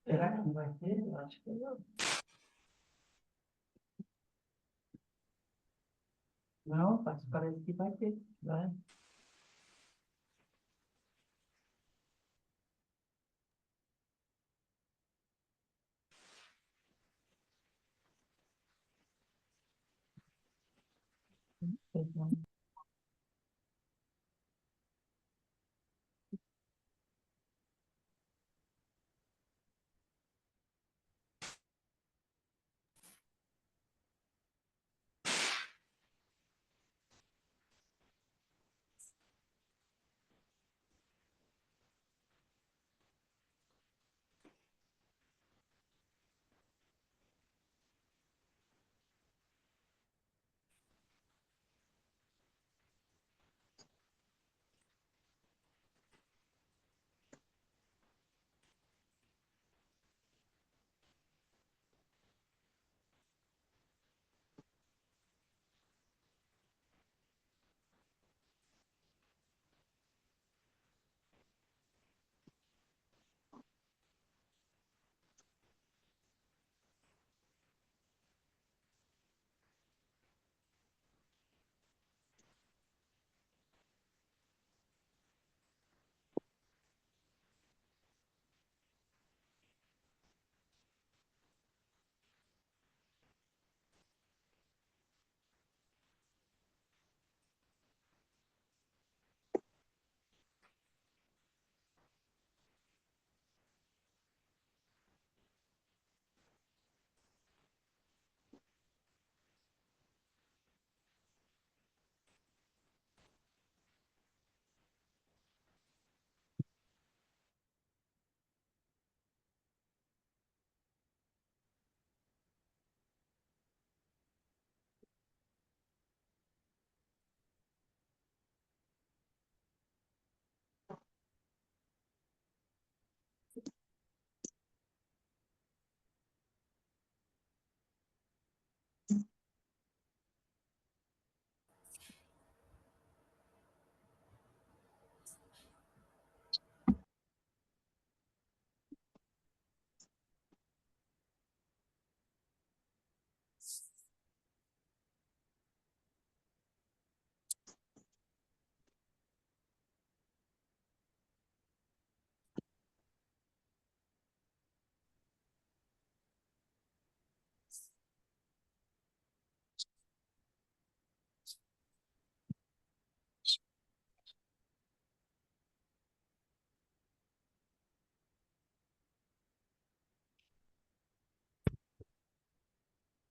Será que não vai ter? Eu acho que não. Não, parece que vai ter. Vai.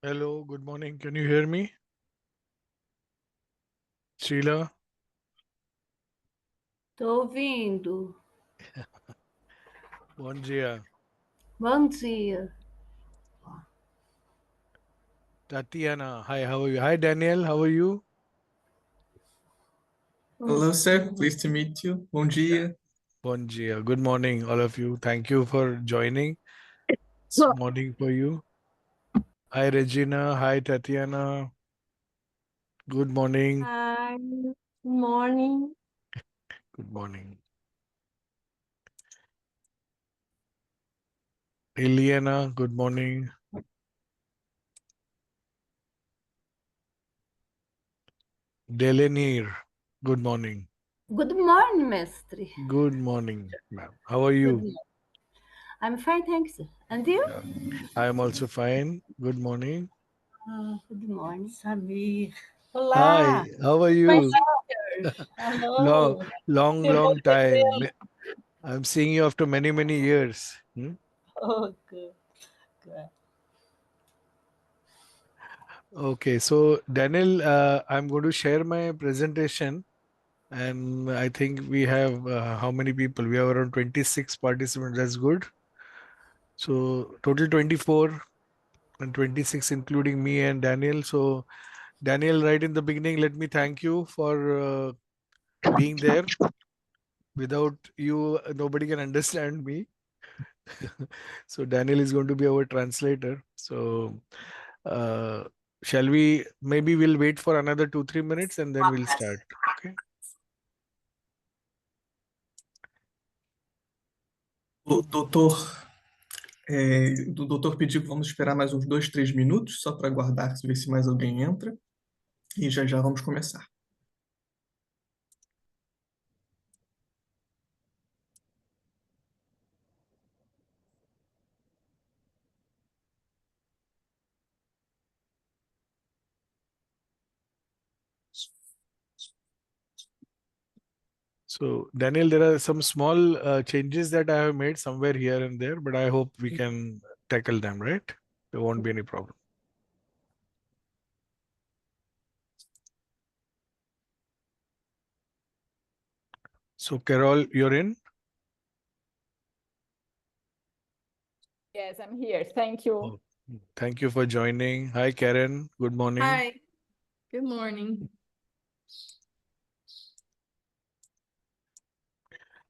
Hello, good morning. Can you hear me? Sheila? Tô ouvindo. Bom dia. Bom dia. Tatiana, hi, how are you? Hi, Daniel, how are you? Hello, sir. Pleased to meet you. Bom dia. Bon dia. Good morning, all of you. Thank you for joining. It's morning for you. Hi, Regina. Hi, Tatiana. Good morning. Hi, good morning. Good morning. Eliana, good morning. Delanir, good morning. Good morning, mestre. Good morning, ma'am. How are Good you? morning. I'm fine, thanks. And you? I am also fine. Good morning. Good morning. Samir. Hi, Olá, how are my you? sisters. Long, Hello. long, long time. I'm seeing you after many, many years. Oh, good, good. Okay, so Daniel, I'm going to share my presentation, and I think we have how many people? We have around 26 participants. That's good. So total 24 and 26, including me and Daniel. So Daniel, right in the beginning, let me thank you for being there. Without you, nobody can understand me. So Daniel is going to be our translator. So shall we, maybe we'll wait for another 2-3 minutes and then we'll start. Okay. O doutor pediu que vamos esperar mais uns 2, 3 minutos, só para aguardar, ver se mais alguém entra. E já já vamos começar. So Daniel, there are some small changes that I have made somewhere here and there, but I hope we can tackle them, right? There won't be any problem. So Carol, you're in? Yes, I'm here. Thank you. Oh, thank you for joining. Hi, Karen. Good morning. Hi. Good morning.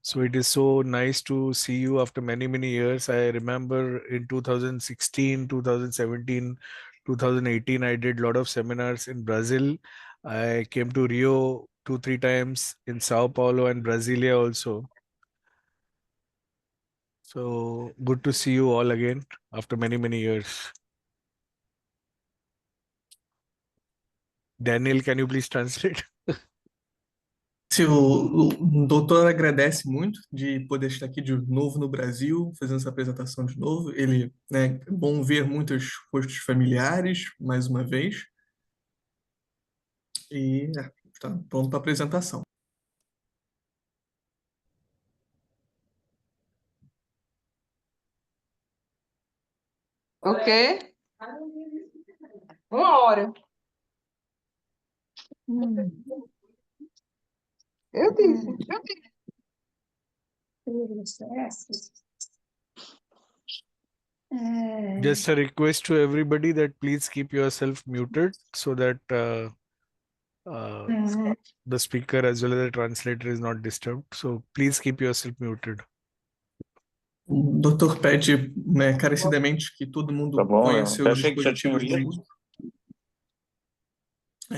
So it is so nice to see you after many, many years. I remember in 2016, 2017, 2018, I did a lot of seminars in Brazil. I came to Rio 2-3 times, in Sao Paulo and Brasilia also. So good to see you all again after many, many years. Daniel, can you please translate? O doutor agradece muito de poder estar aqui de novo no Brasil, fazendo essa apresentação de novo. Ele, né, é bom ver muitos rostos familiares, mais uma vez. E está pronto para a apresentação. Ok? 1 hora. Eu disse. Just a request to everybody that please keep yourself muted so that the speaker as well as the translator is not disturbed. So please keep yourself muted. O doutor pede, né, encarecidamente que todo mundo Tá bom, ponha eu seus até achei que já tinha dispositivos no lido. mudo.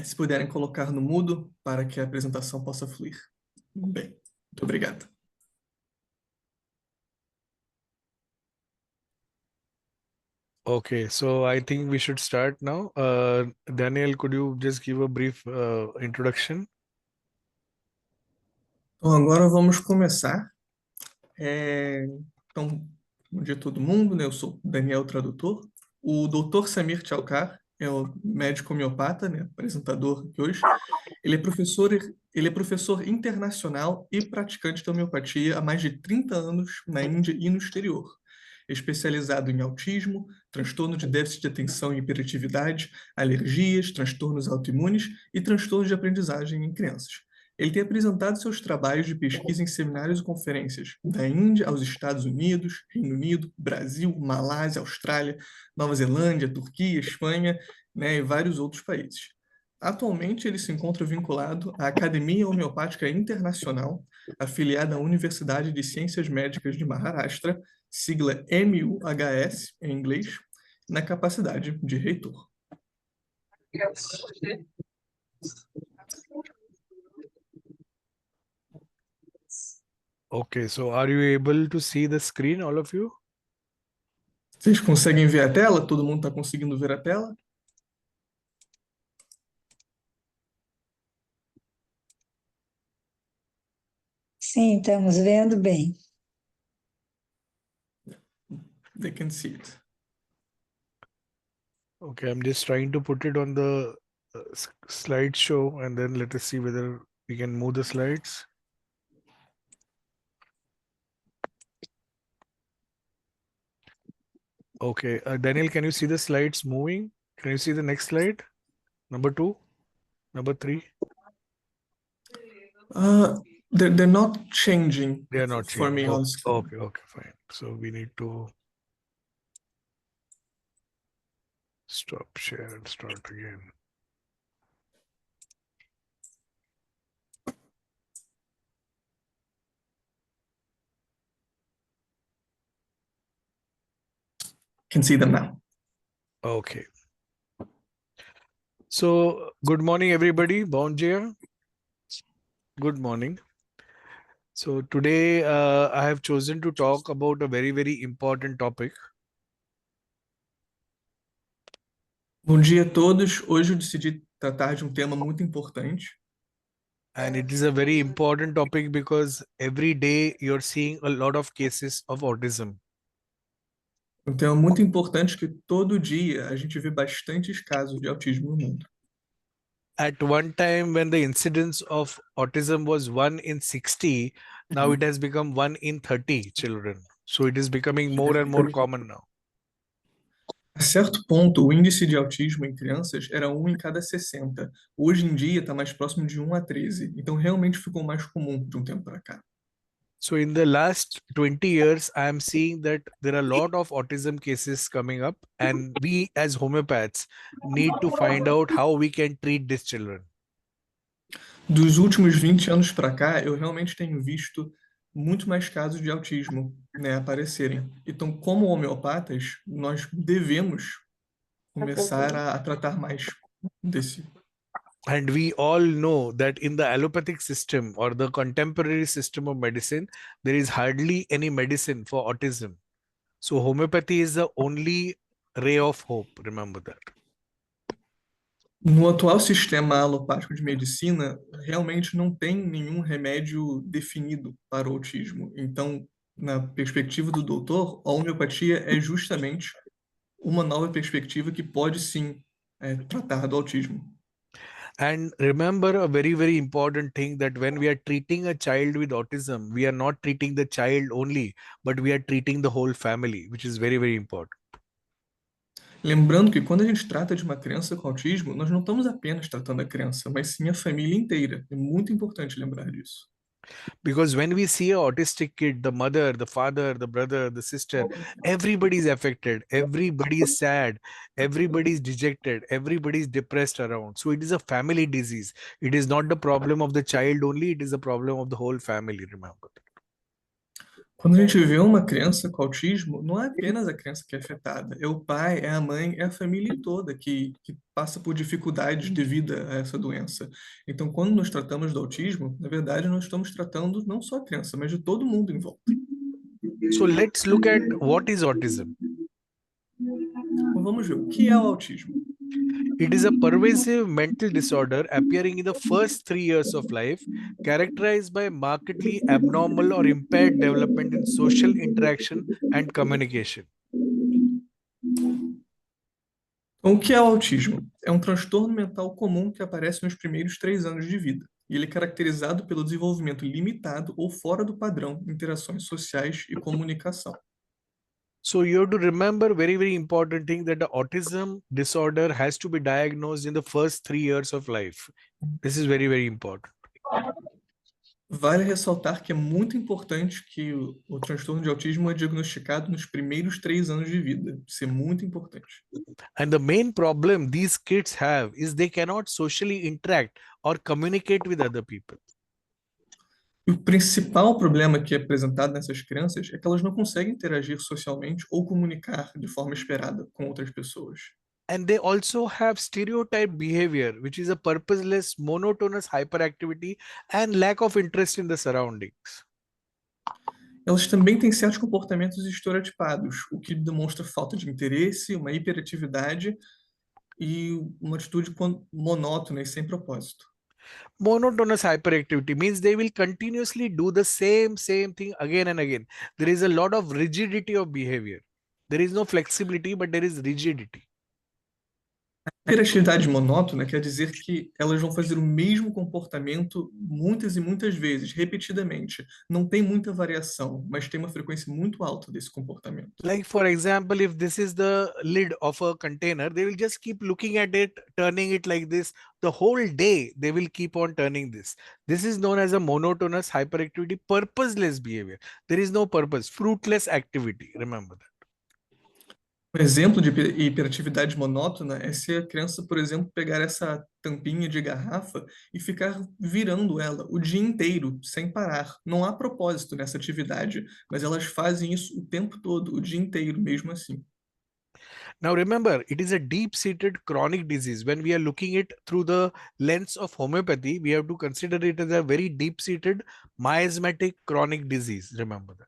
Se puderem colocar no mudo para que a apresentação possa fluir. Bem, muito obrigado. Okay, so I think we should start now. Daniel, could you just give a brief introduction? Então, agora vamos começar. Então, bom dia a todo mundo, né? Eu sou Daniel, tradutor. O doutor Samir Chalkar é o médico homeopata, né? Apresentador aqui hoje. Ele é professor internacional e praticante de homeopatia há mais de 30 anos na Índia e no exterior. Especializado em autismo, transtorno de déficit de atenção e hiperatividade, alergias, transtornos autoimunes e transtornos de aprendizagem em crianças. Ele tem apresentado seus trabalhos de pesquisa em seminários e conferências da Índia aos Estados Unidos, Reino Unido, Brasil, Malásia, Austrália, Nova Zelândia, Turquia, Espanha, né, e vários outros países. Atualmente, ele se encontra vinculado à Academia Homeopática Internacional, afiliada à Universidade de Ciências Médicas de Maharashtra, sigla MUHS em inglês, na capacidade de reitor. Okay, so are you able to see the screen, all of you? Vocês conseguem ver a tela? Todo mundo está conseguindo ver a tela? Sim, estamos vendo bem. They can see it. Okay, I'm just trying to put it on the slideshow and then let us see whether we can move the slides. Okay, Daniel, can you see the slides moving? Can you see the next slide? Number 2, number 3? They're not changing They are not for me changing. on screen. Okay, fine. So we need to Stop share and start again. Can see them now. Okay. So, good morning, everybody. Bom dia. Good morning. So, today I have chosen to talk about a very, very important topic. Bom dia a todos. Hoje eu decidi tratar de um tema muito importante. And it is a very important topic because every day you're seeing a lot of cases of autism. Um tema muito importante que todo dia a gente vê bastantes casos de autismo no mundo. At one time, when the incidence of autism was 1 in 60, now it has become 1 in 30 children. So it is becoming more and more common now. A certo ponto, o índice de autismo em crianças era 1 em cada 60. Hoje em dia está mais próximo de 1 a 13. Então realmente ficou mais comum de um tempo para cá. So in the last 20 years, I am seeing that there are a lot of autism cases coming up, and we as homeopaths need to find out how we can treat these children. Dos últimos 20 anos para cá, eu realmente tenho visto muito mais casos de autismo, né, aparecerem. Então, como homeopatas, nós devemos começar a tratar mais desse. And we all know that in the allopathic system or the contemporary system of medicine, there is hardly any medicine for autism. So homeopathy is the only ray of hope. Remember that. No atual sistema alopático de medicina, realmente não tem nenhum remédio definido para o autismo. Então, na perspectiva do doutor, a homeopatia é justamente uma nova perspectiva que pode sim tratar do autismo. And remember a very, very important thing, that when we are treating a child with autism, we are not treating the child only, but we are treating the whole family, which is very, very important. Lembrando que quando a gente trata de uma criança com autismo, nós não estamos apenas tratando a criança, mas sim a família inteira. É muito importante lembrar disso. Because when we see an autistic kid, the mother, the father, the brother, the sister, everybody is affected, everybody is sad, everybody is dejected, everybody is depressed around. So it is a family disease. It is not the problem of the child only, it is a problem of the whole family, remember. Quando a gente vê uma criança com autismo, não é apenas a criança que é afetada, é o pai, é a mãe, é a família toda que passa por dificuldades devido a essa doença. Então, quando nós tratamos do autismo, na verdade, nós estamos tratando não só a criança, mas de todo mundo em volta. So let's look at what is autism. Então, vamos ver o que é o autismo. It is a pervasive mental disorder appearing in the first 3 years of life, characterized by markedly abnormal or impaired development in social interaction and communication. Então, o que é o autismo? É um transtorno mental comum que aparece nos primeiros 3 anos de vida. E ele é caracterizado pelo desenvolvimento limitado ou fora do padrão de interações sociais e comunicação. So you have to remember very, very important thing, that the autism disorder has to be diagnosed in the first 3 years of life. This is very, very important. Vale ressaltar que é muito importante que o transtorno de autismo é diagnosticado nos primeiros 3 anos de vida. Isso é muito importante. And the main problem these kids have is they cannot socially interact or communicate with other people. E o principal problema que é apresentado nessas crianças é que elas não conseguem interagir socialmente ou comunicar de forma esperada com outras pessoas. And they also have stereotype behavior, which is a purposeless, monotonous hyperactivity and lack of interest in the surroundings. Elas também têm certos comportamentos estereotipados, o que demonstra falta de interesse, uma hiperatividade e uma atitude monótona e sem propósito. Monotonous hyperactivity means they will continuously do the same thing again and again. There is a lot of rigidity of behavior. There is no flexibility, but there is rigidity. Hiperatividade monótona quer dizer que elas vão fazer o mesmo comportamento muitas e muitas vezes, repetidamente. Não tem muita variação, mas tem uma frequência muito alta desse comportamento. Like, for example, if this is the lid of a container, they will just keep looking at it, turning it like this. The whole day, they will keep on turning this. This is known as a monotonous hyperactivity, purposeless behavior. There is no purpose, fruitless activity. Remember that. Um exemplo de hiperatividade monótona é se a criança, por exemplo, pegar essa tampinha de garrafa e ficar virando ela o dia inteiro, sem parar. Não há propósito nessa atividade, mas elas fazem isso o tempo todo, o dia inteiro, mesmo assim. Now remember, it is a deep-seated chronic disease. When we are looking it through the lens of homeopathy, we have to consider it as a very deep-seated miasmatic chronic disease. Remember that.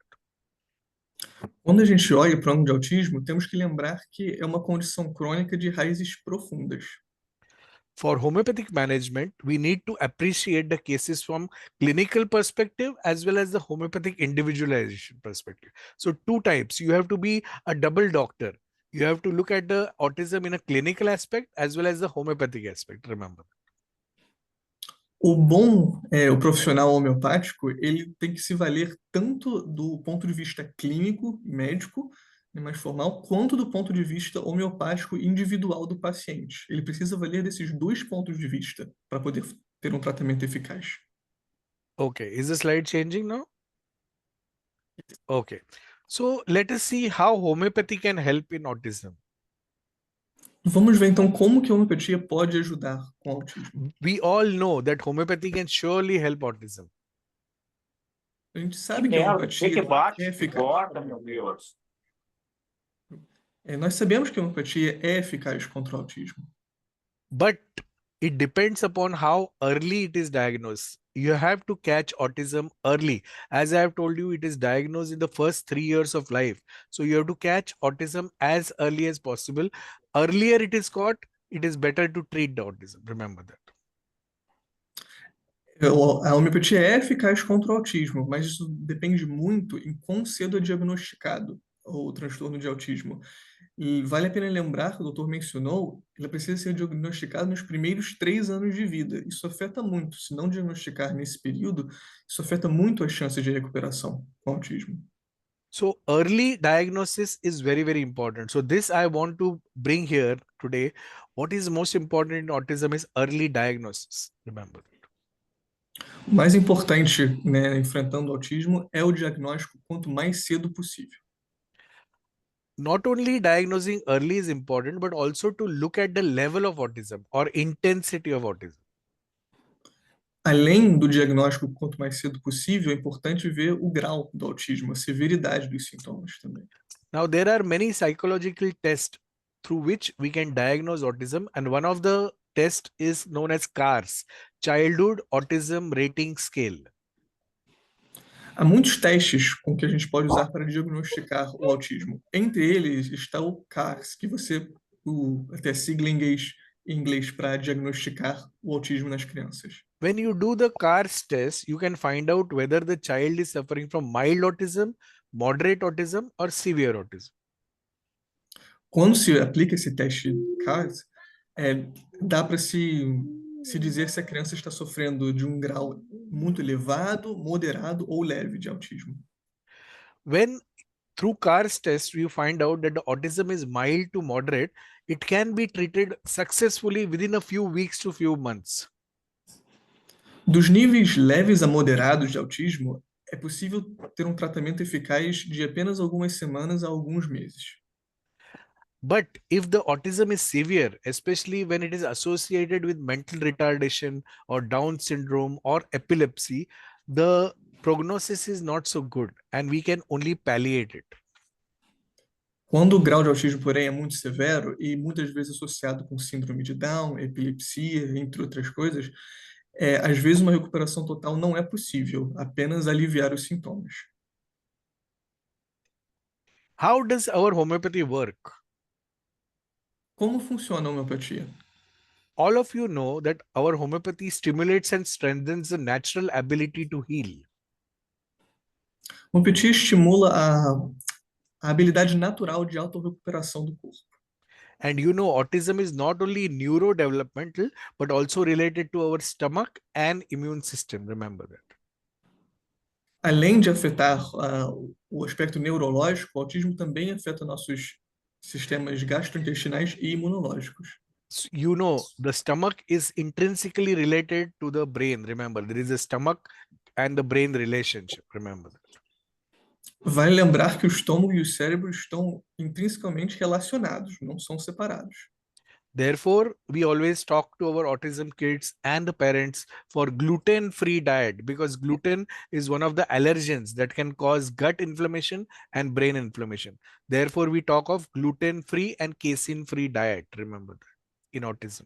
Quando a gente olha para o de autismo, temos que lembrar que é uma condição crônica de raízes profundas. For homeopathic management, we need to appreciate the cases from clinical perspective as well as the homeopathic individualization perspective. So two types. You have to be a double doctor. You have to look at the autism in a clinical aspect as well as the homeopathic aspect. Remember. O profissional homeopático, ele tem que se valer tanto do ponto de vista clínico, médico, mais formal, quanto do ponto de vista homeopático individual do paciente. Ele precisa valer desses dois pontos de vista para poder ter um tratamento eficaz. Okay, is the slide changing now? Okay, so let us see how homeopathy can help in autism. Vamos ver então como que a homeopatia pode ajudar com o autismo. We all know that homeopathy can surely help autism. A gente sabe que a homeopatia é eficaz. Meu Deus. Nós sabemos que a homeopatia é eficaz contra o autismo. But it depends upon how early it is diagnosed. You have to catch autism early. As I have told you, it is diagnosed in the first 3 years of life. So you have to catch autism as early as possible. Earlier it is caught, it is better to treat the autism. Remember that. A homeopatia é eficaz contra o autismo, mas isso depende muito em quão cedo é diagnosticado o transtorno de autismo. E vale a pena lembrar que o doutor mencionou, ele precisa ser diagnosticado nos primeiros 3 anos de vida. Isso afeta muito. Se não diagnosticar nesse período, isso afeta muito as chances de recuperação com autismo. So early diagnosis is very, very important. So this I want to bring here today. What is most important in autism is early diagnosis. Remember that. O mais importante, né, enfrentando o autismo é o diagnóstico quanto mais cedo possível. Not only diagnosing early is important, but also to look at the level of autism or intensity of autism. Além do diagnóstico quanto mais cedo possível, é importante ver o grau do autismo, a severidade dos sintomas também. Now, there are many psychological tests through which we can diagnose autism, and one of the tests is known as CARS, Childhood Autism Rating Scale. Há muitos testes com que a gente pode usar para diagnosticar o autismo. Entre eles está o CARS, que até a sigla em inglês para diagnosticar o autismo nas crianças. When you do the CARS test, you can find out whether the child is suffering from mild autism, moderate autism, or severe autism. Quando se aplica esse teste CARS, dá para se dizer se a criança está sofrendo de um grau muito elevado, moderado ou leve de autismo. When through CARS test you find out that the autism is mild to moderate, it can be treated successfully within a few weeks to few months. Dos níveis leves a moderados de autismo, é possível ter um tratamento eficaz de apenas algumas semanas a alguns meses. But if the autism is severe, especially when it is associated with mental retardation or Down syndrome or epilepsy, the prognosis is not so good and we can only palliate it. Quando o grau de autismo, porém, é muito severo e muitas vezes associado com síndrome de Down, epilepsia, entre outras coisas, às vezes uma recuperação total não é possível, apenas aliviar os sintomas. How does our homeopathy work? Como funciona a homeopatia? All of you know that our homeopathy stimulates and strengthens the natural ability to heal. A homeopatia estimula a habilidade natural de autorrecuperação do corpo. And you know, autism is not only neurodevelopmental, but also related to our stomach and immune system. Remember that. Além de afetar o aspecto neurológico, o autismo também afeta nossos sistemas gastrointestinais e imunológicos. You know, the stomach is intrinsically related to the brain. Remember, there is a stomach and the brain relationship. Remember that. Vale lembrar que o estômago e o cérebro estão intrinsecamente relacionados, não são separados. Therefore, we always talk to our autism kids and the parents for gluten-free diet because gluten is one of the allergens that can cause gut inflammation and brain inflammation. Therefore, we talk of gluten-free and casein-free diet. Remember that in autism.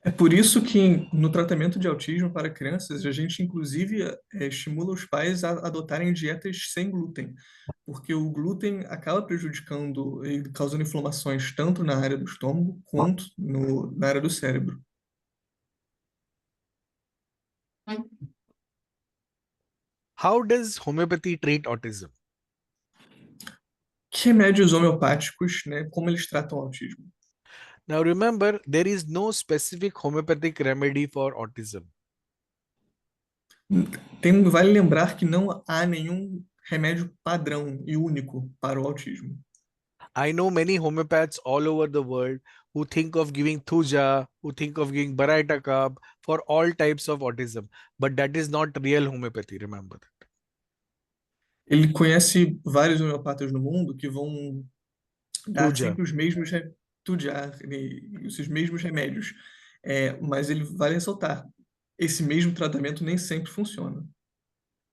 É por isso que no tratamento de autismo para crianças, a gente inclusive estimula os pais a adotarem dietas sem glúten, porque o glúten acaba prejudicando e causando inflamações tanto na área do estômago quanto na área do cérebro. How does homeopathy treat autism? Que remédios homeopáticos, né, como eles tratam o autismo? Now remember, there is no specific homeopathic remedy for autism. Vale lembrar que não há nenhum remédio padrão e único para o autismo. I know many homeopaths all over the world who think of giving thuja, who think of giving baraitacab for all types of autism, but that is not real homeopathy, remember that. Ele conhece vários homeopatas no mundo que vão dar Thuja. sempre os mesmos os mesmos remédios. Mas ele vale ressaltar, esse mesmo tratamento nem sempre funciona.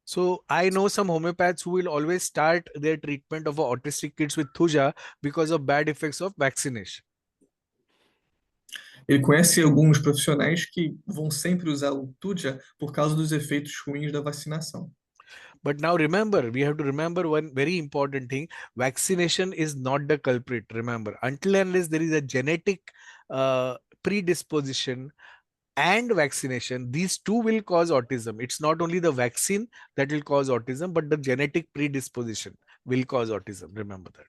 So I know some homeopaths who will always start their treatment of autistic kids with thuja because of bad effects of vaccination. Ele conhece alguns profissionais que vão sempre usar o Tuja por causa dos efeitos ruins da vacinação. But now remember, we have to remember one very important thing. Vaccination is not the culprit, remember. Until and unless there is a genetic predisposition and vaccination, these two will cause autism. It's not only the vaccine that will cause autism, but the genetic predisposition will cause autism. Remember that.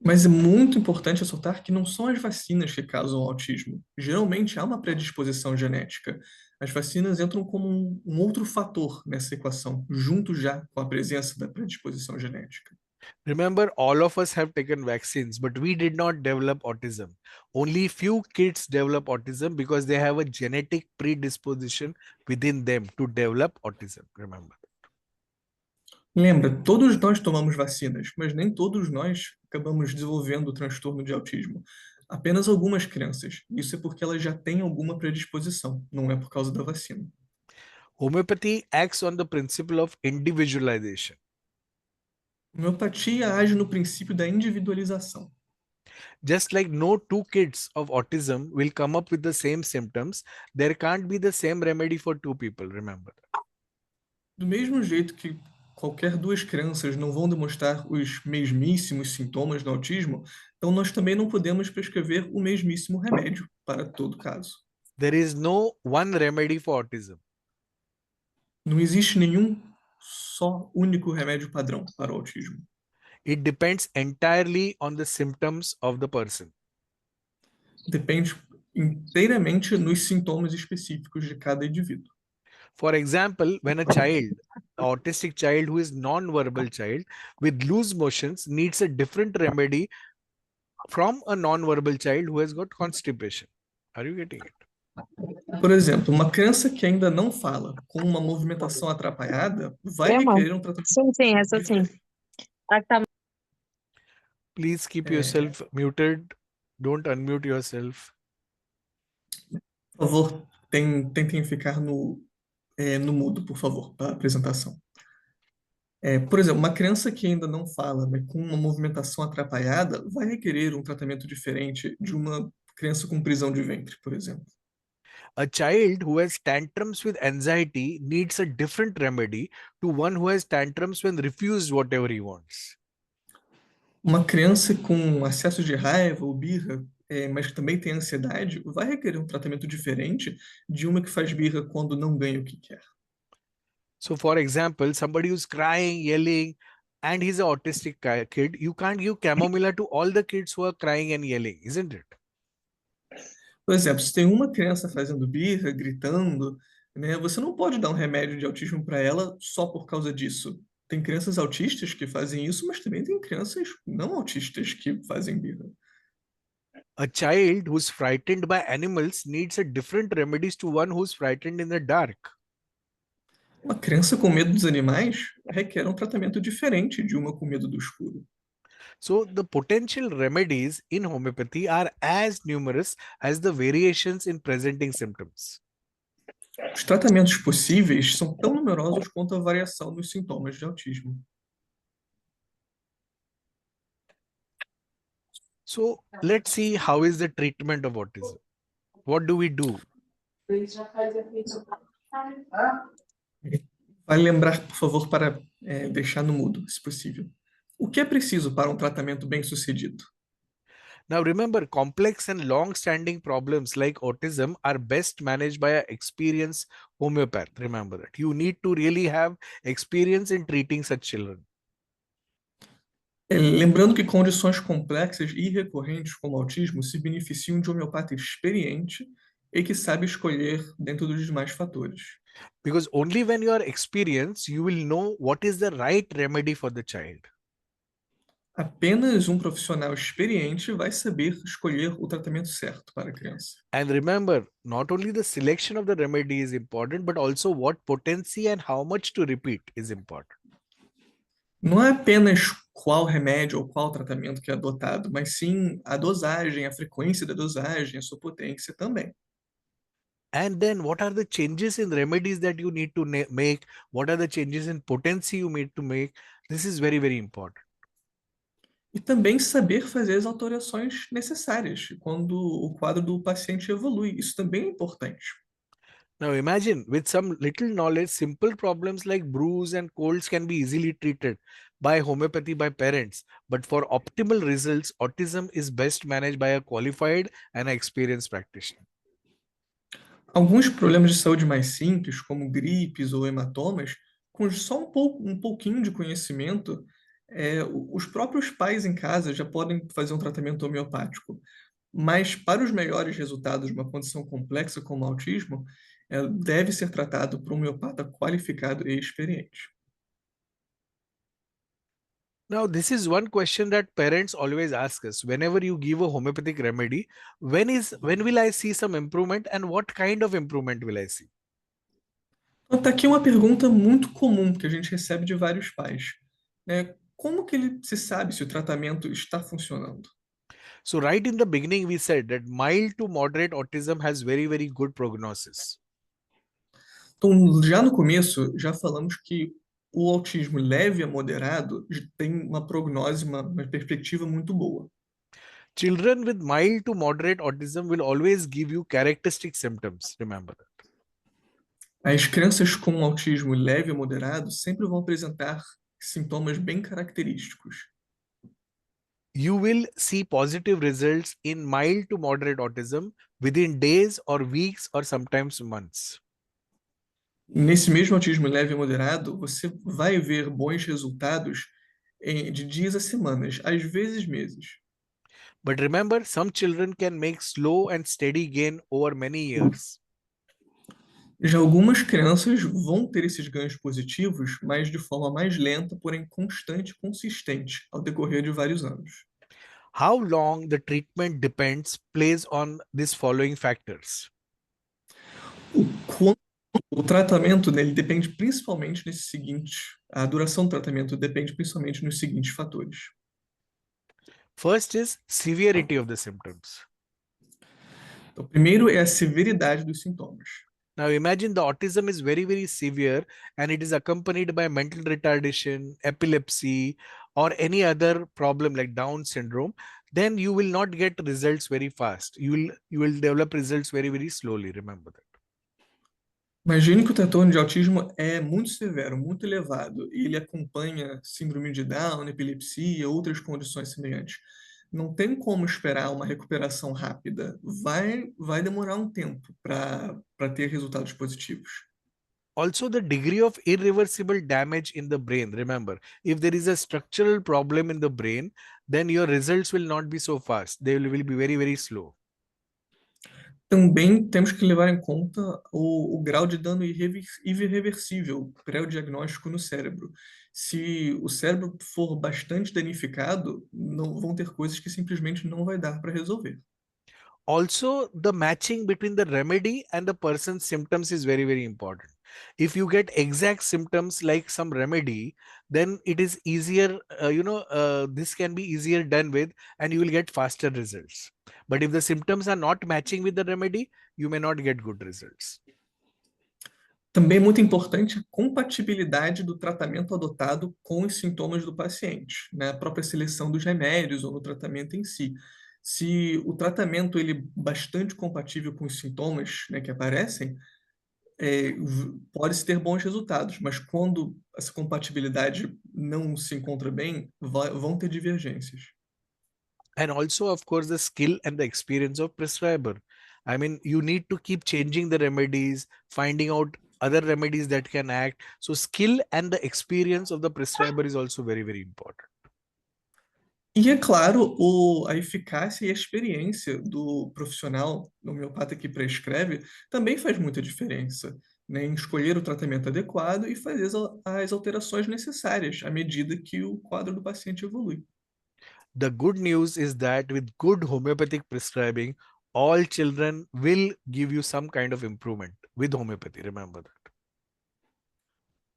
Mas é muito importante ressaltar que não são as vacinas que causam autismo. Geralmente há uma predisposição genética. As vacinas entram como um outro fator nessa equação, junto já com a presença da predisposição genética. Remember, all of us have taken vaccines, but we did not develop autism. Only few kids develop autism because they have a genetic predisposition within them to develop autism. Remember. Lembra, todos nós tomamos vacinas, mas nem todos nós acabamos desenvolvendo o transtorno de autismo. Apenas algumas crianças. Isso é porque elas já têm alguma predisposição, não é por causa da vacina. Homeopathy acts on the principle of individualization. Homeopatia age no princípio da individualização. Just like no two kids of autism will come up with the same symptoms, there can't be the same remedy for two people, remember. Do mesmo jeito que qualquer duas crianças não vão demonstrar os mesmíssimos sintomas do autismo, então nós também não podemos prescrever o mesmíssimo remédio para todo caso. There is no one remedy for autism. Não existe nenhum só único remédio padrão para o autismo. It depends entirely on the symptoms of the person. Depende inteiramente nos sintomas específicos de cada indivíduo. For example, when a child, autistic child who is non-verbal child with loose motions needs a different remedy from a non-verbal child who has got constipation. Are you getting it? Por exemplo, uma criança que ainda não fala, com uma movimentação atrapalhada, vai Irmão, requerer um tratamento sim, essa sim. diferente. A que tá Please keep yourself muted. Don't unmute yourself. Por favor, tentem ficar no mudo, por favor, para a apresentação. Por exemplo, uma criança que ainda não fala, mas com uma movimentação atrapalhada, vai requerer um tratamento diferente de uma criança com prisão de ventre, por exemplo. A child who has tantrums with anxiety needs a different remedy to one who has tantrums when refused whatever he wants. Uma criança com acesso de raiva ou birra, mas que também tem ansiedade, vai requerer um tratamento diferente de uma que faz birra quando não ganha o que quer. So, for example, somebody who's crying, yelling, and he's an autistic kid, you can't give chamomilla to all the kids who are crying and yelling, isn't it? Por exemplo, se tem uma criança fazendo birra, gritando, né, você não pode dar um remédio de autismo para ela só por causa disso. Tem crianças autistas que fazem isso, mas também tem crianças não autistas que fazem birra. A child who's frightened by animals needs a different remedies to one who's frightened in the dark. Uma criança com medo dos animais requer um tratamento diferente de uma com medo do escuro. So the potential remedies in homeopathy are as numerous as the variations in presenting symptoms. Os tratamentos possíveis são tão numerosos quanto a variação nos sintomas de autismo. So let's see how is the treatment of autism. What do we do? Vale lembrar, por favor, para deixar no mudo, se possível. O que é preciso para um tratamento bem-sucedido? Now remember, complex and long-standing problems like autism are best managed by an experienced homeopath. Remember that. You need to really have experience in treating such children. Lembrando que condições complexas e recorrentes como autismo se beneficiam de um homeopata experiente e que sabe escolher dentro dos demais fatores. Because only when you are experienced, you will know what is the right remedy for the child. Apenas um profissional experiente vai saber escolher o tratamento certo para a criança. And remember, not only the selection of the remedy is important, but also what potency and how much to repeat is important. Não é apenas qual remédio ou qual tratamento que é adotado, mas sim a dosagem, a frequência da dosagem, a sua potência também. And then what are the changes in remedies that you need to make? What are the changes in potency you need to make? This is very, very important. E também saber fazer as alterações necessárias quando o quadro do paciente evolui. Isso também é importante. Now imagine with some little knowledge, simple problems like bruise and colds can be easily treated by homeopathy by parents. But for optimal results, autism is best managed by a qualified and experienced practitioner. Alguns problemas de saúde mais simples, como gripes ou hematomas, com só um pouquinho de conhecimento, os próprios pais em casa já podem fazer um tratamento homeopático. Mas para os melhores resultados de uma condição complexa como autismo, deve ser tratado por um homeopata qualificado e experiente. Now, this is one question that parents always ask us. Whenever you give a homeopathic remedy, when will I see some improvement and what kind of improvement will I see? Então, tá aqui uma pergunta muito comum que a gente recebe de vários pais, né? Como que ele se sabe se o tratamento está funcionando? So right in the beginning, we said that mild to moderate autism has very, very good prognosis. Então, já no começo, já falamos que o autismo leve a moderado tem uma prognose, uma perspectiva muito boa. Children with mild to moderate autism will always give you characteristic symptoms. Remember that. As crianças com autismo leve a moderado sempre vão apresentar sintomas bem característicos. You will see positive results in mild to moderate autism within days or weeks or sometimes months. Nesse mesmo autismo leve a moderado, você vai ver bons resultados de dias a semanas, às vezes meses. But remember, some children can make slow and steady gain over many years. Já algumas crianças vão ter esses ganhos positivos, mas de forma mais lenta, porém constante e consistente, ao decorrer de vários anos. How long the treatment depends plays on these following factors. O tratamento nele depende principalmente a duração do tratamento depende principalmente nos seguintes fatores. First is severity of the symptoms. Então, primeiro é a severidade dos sintomas. Now imagine the autism is very, very severe and it is accompanied by mental retardation, epilepsy, or any other problem like Down syndrome, then you will not get results very fast. You will develop results very, very slowly. Remember that. Imagine que o transtorno de autismo é muito severo, muito elevado, e ele acompanha síndrome de Down, epilepsia e outras condições semelhantes. Não tem como esperar uma recuperação rápida. Vai demorar um tempo para ter resultados positivos. Also, the degree of irreversible damage in the brain. Remember, if there is a structural problem in the brain, then your results will not be so fast. They will be very, very slow. Também temos que levar em conta o grau de dano irreversível pré-diagnóstico no cérebro. Se o cérebro for bastante danificado, não vão ter coisas que simplesmente não vai dar para resolver. Also, the matching between the remedy and the person's symptoms is very, very important. If you get exact symptoms like some remedy, then it is easier, this can be easier done with and you will get faster results. But if the symptoms are not matching with the remedy, you may not get good results. Também é muito importante a compatibilidade do tratamento adotado com os sintomas do paciente, né? A própria seleção dos remédios ou no tratamento em si. Se o tratamento ele é bastante compatível com os sintomas, né, que aparecem, pode-se ter bons resultados, mas quando essa compatibilidade não se encontra bem, vão ter divergências. And also, of course, the skill and the experience of prescriber. I mean, you need to keep changing the remedies, finding out other remedies that can act. So skill and the experience of the prescriber is also very, very important. E é claro, a eficácia e a experiência do profissional, do homeopata que prescreve, também faz muita diferença, né, em escolher o tratamento adequado e fazer as alterações necessárias à medida que o quadro do paciente evolui. The good news is that with good homeopathic prescribing, all children will give you some kind of improvement with homeopathy. Remember that.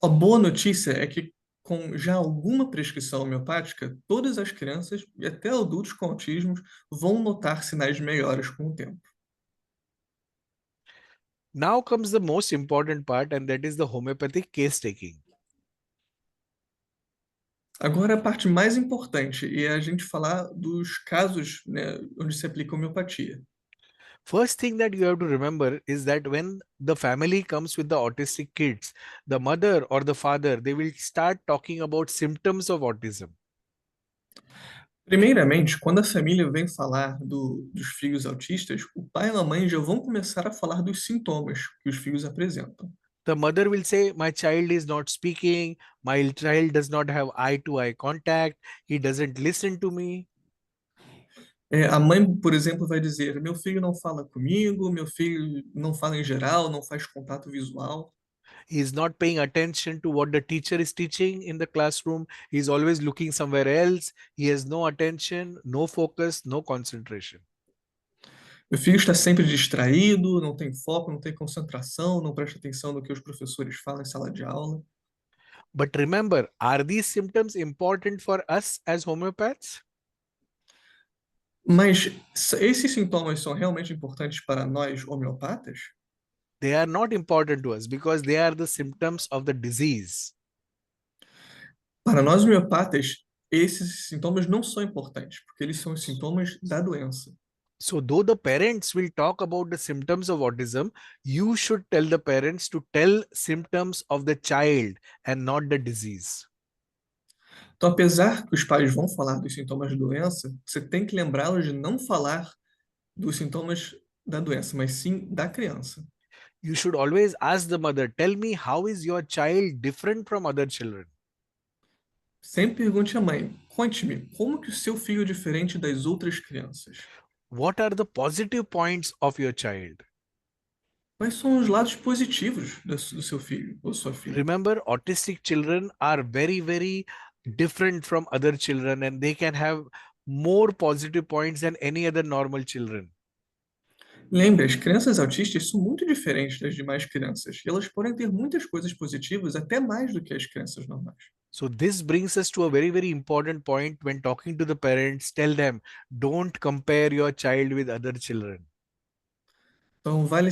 A boa notícia é que com já alguma prescrição homeopática, todas as crianças e até adultos com autismo vão notar sinais de melhoras com o tempo. Now comes the most important part, and that is the homeopathic case taking. Agora, a parte mais importante é a gente falar dos casos, né, onde se aplica a homeopatia. First thing that you have to remember is that when the family comes with the autistic kids, the mother or the father, they will start talking about symptoms of autism. Primeiramente, quando a família vem falar dos filhos autistas, o pai e a mãe já vão começar a falar dos sintomas que os filhos apresentam. The mother will say, my child is not speaking, my child does not have eye-to-eye contact, he doesn't listen to me. A mãe, por exemplo, vai dizer: meu filho não fala comigo, meu filho não fala em geral, não faz contato visual. He is not paying attention to what the teacher is teaching in the classroom. He is always looking somewhere else. He has no attention, no focus, no concentration. Meu filho está sempre distraído, não tem foco, não tem concentração, não presta atenção no que os professores falam em sala de aula. But remember, are these symptoms important for us as homeopaths? Mas esses sintomas são realmente importantes para nós homeopatas? They are not important to us because they are the symptoms of the disease. Para nós homeopatas, esses sintomas não são importantes, porque eles são os sintomas da doença. So though the parents will talk about the symptoms of autism, you should tell the parents to tell symptoms of the child and not the disease. Então, apesar que os pais vão falar dos sintomas da doença, você tem que lembrá-los de não falar dos sintomas da doença, mas sim da criança. You should always ask the mother, tell me, how is your child different from other children? Sempre pergunte à mãe: conte-me, como que o seu filho é diferente das outras crianças? What are the positive points of your child? Quais são os lados positivos do seu filho ou sua filha? Remember, autistic children are very, very different from other children and they can have more positive points than any other normal children. Lembre, as crianças autistas são muito diferentes das demais crianças e elas podem ter muitas coisas positivas, até mais do que as crianças normais. So this brings us to a very, very important point when talking to the parents. Tell them, don't compare your child with other children. Então, vale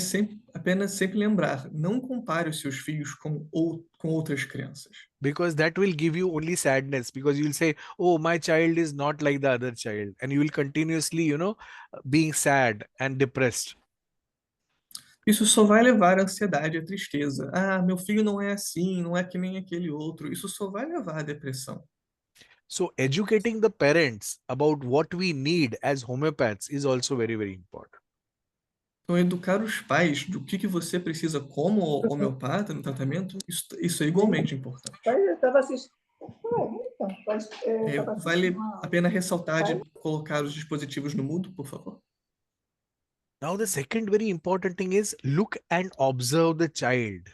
apenas sempre lembrar, não compare os seus filhos com outras crianças. Because that will give you only sadness, because you'll say, oh, my child is not like the other child. And you will continuously, being sad and depressed. Isso só vai levar à ansiedade e à tristeza. Ah, meu filho não é assim, não é que nem aquele outro. Isso só vai levar à depressão. So educating the parents about what we need as homeopaths is also very, very important. Então, educar os pais do que você precisa como homeopata no tratamento, isso é igualmente importante. Eu estava assistindo. Vale a pena ressaltar de colocar os dispositivos no mudo, por favor? Now the second very important thing is look and observe the child.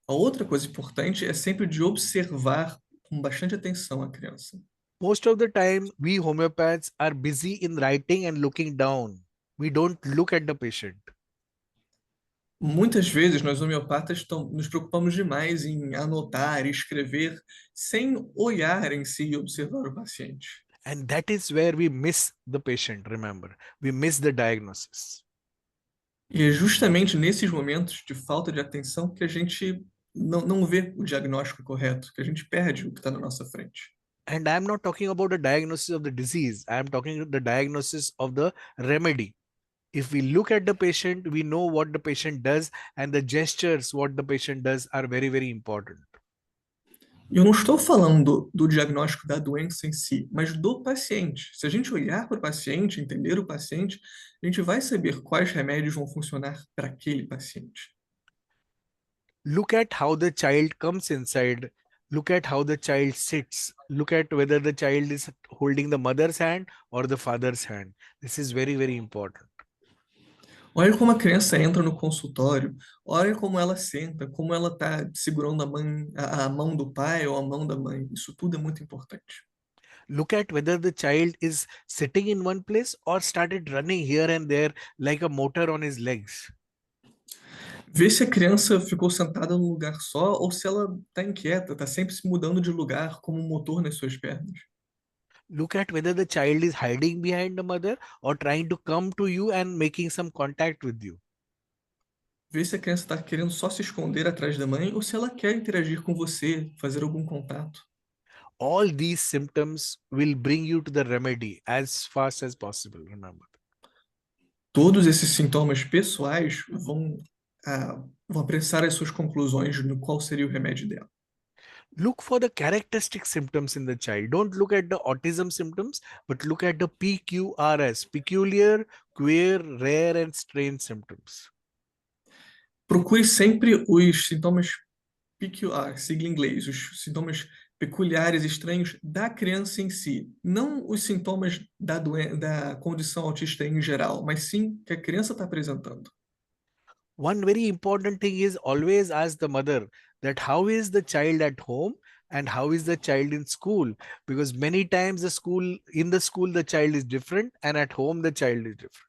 A outra coisa importante é sempre de observar com bastante atenção a criança. Most of the time, we homeopaths are busy in writing and looking down. We don't look at the patient. Muitas vezes nós homeopatas nos preocupamos demais em anotar e escrever sem olhar em si e observar o paciente. And that is where we miss the patient, remember. We miss the diagnosis. E é justamente nesses momentos de falta de atenção que a gente não vê o diagnóstico correto, que a gente perde o que está na nossa frente. And I'm not talking about the diagnosis of the disease. I'm talking the diagnosis of the remedy. If we look at the patient, we know what the patient does, and the gestures, what the patient does, are very, very important. E eu não estou falando do diagnóstico da doença em si, mas do paciente. Se a gente olhar para o paciente, entender o paciente, a gente vai saber quais remédios vão funcionar para aquele paciente. Look at how the child comes inside. Look at how the child sits. Look at whether the child is holding the mother's hand or the father's hand. This is very, very important. Olha como a criança entra no consultório, olha como ela senta, como ela está segurando a mão do pai ou a mão da mãe. Isso tudo é muito importante. Look at whether the child is sitting in one place or started running here and there like a motor on his legs. Vê se a criança ficou sentada num lugar só ou se ela está inquieta, está sempre se mudando de lugar como um motor nas suas pernas. Look at whether the child is hiding behind the mother or trying to come to you and making some contact with you. Vê se a criança está querendo só se esconder atrás da mãe ou se ela quer interagir com você, fazer algum contato. All these symptoms will bring you to the remedy as fast as possible, remember. Todos esses sintomas pessoais vão apressar as suas conclusões no qual seria o remédio dela. Look for the characteristic symptoms in the child. Don't look at the autism symptoms, but look at the PQRS, peculiar, queer, rare, and strange symptoms. Procure sempre os sintomas PQR, sigla em inglês, os sintomas peculiares, estranhos da criança em si. Não os sintomas da condição autista em geral, mas sim que a criança está apresentando. One very important thing is always ask the mother that how is the child at home and how is the child in school, because many times in the school the child is different and at home the child is different.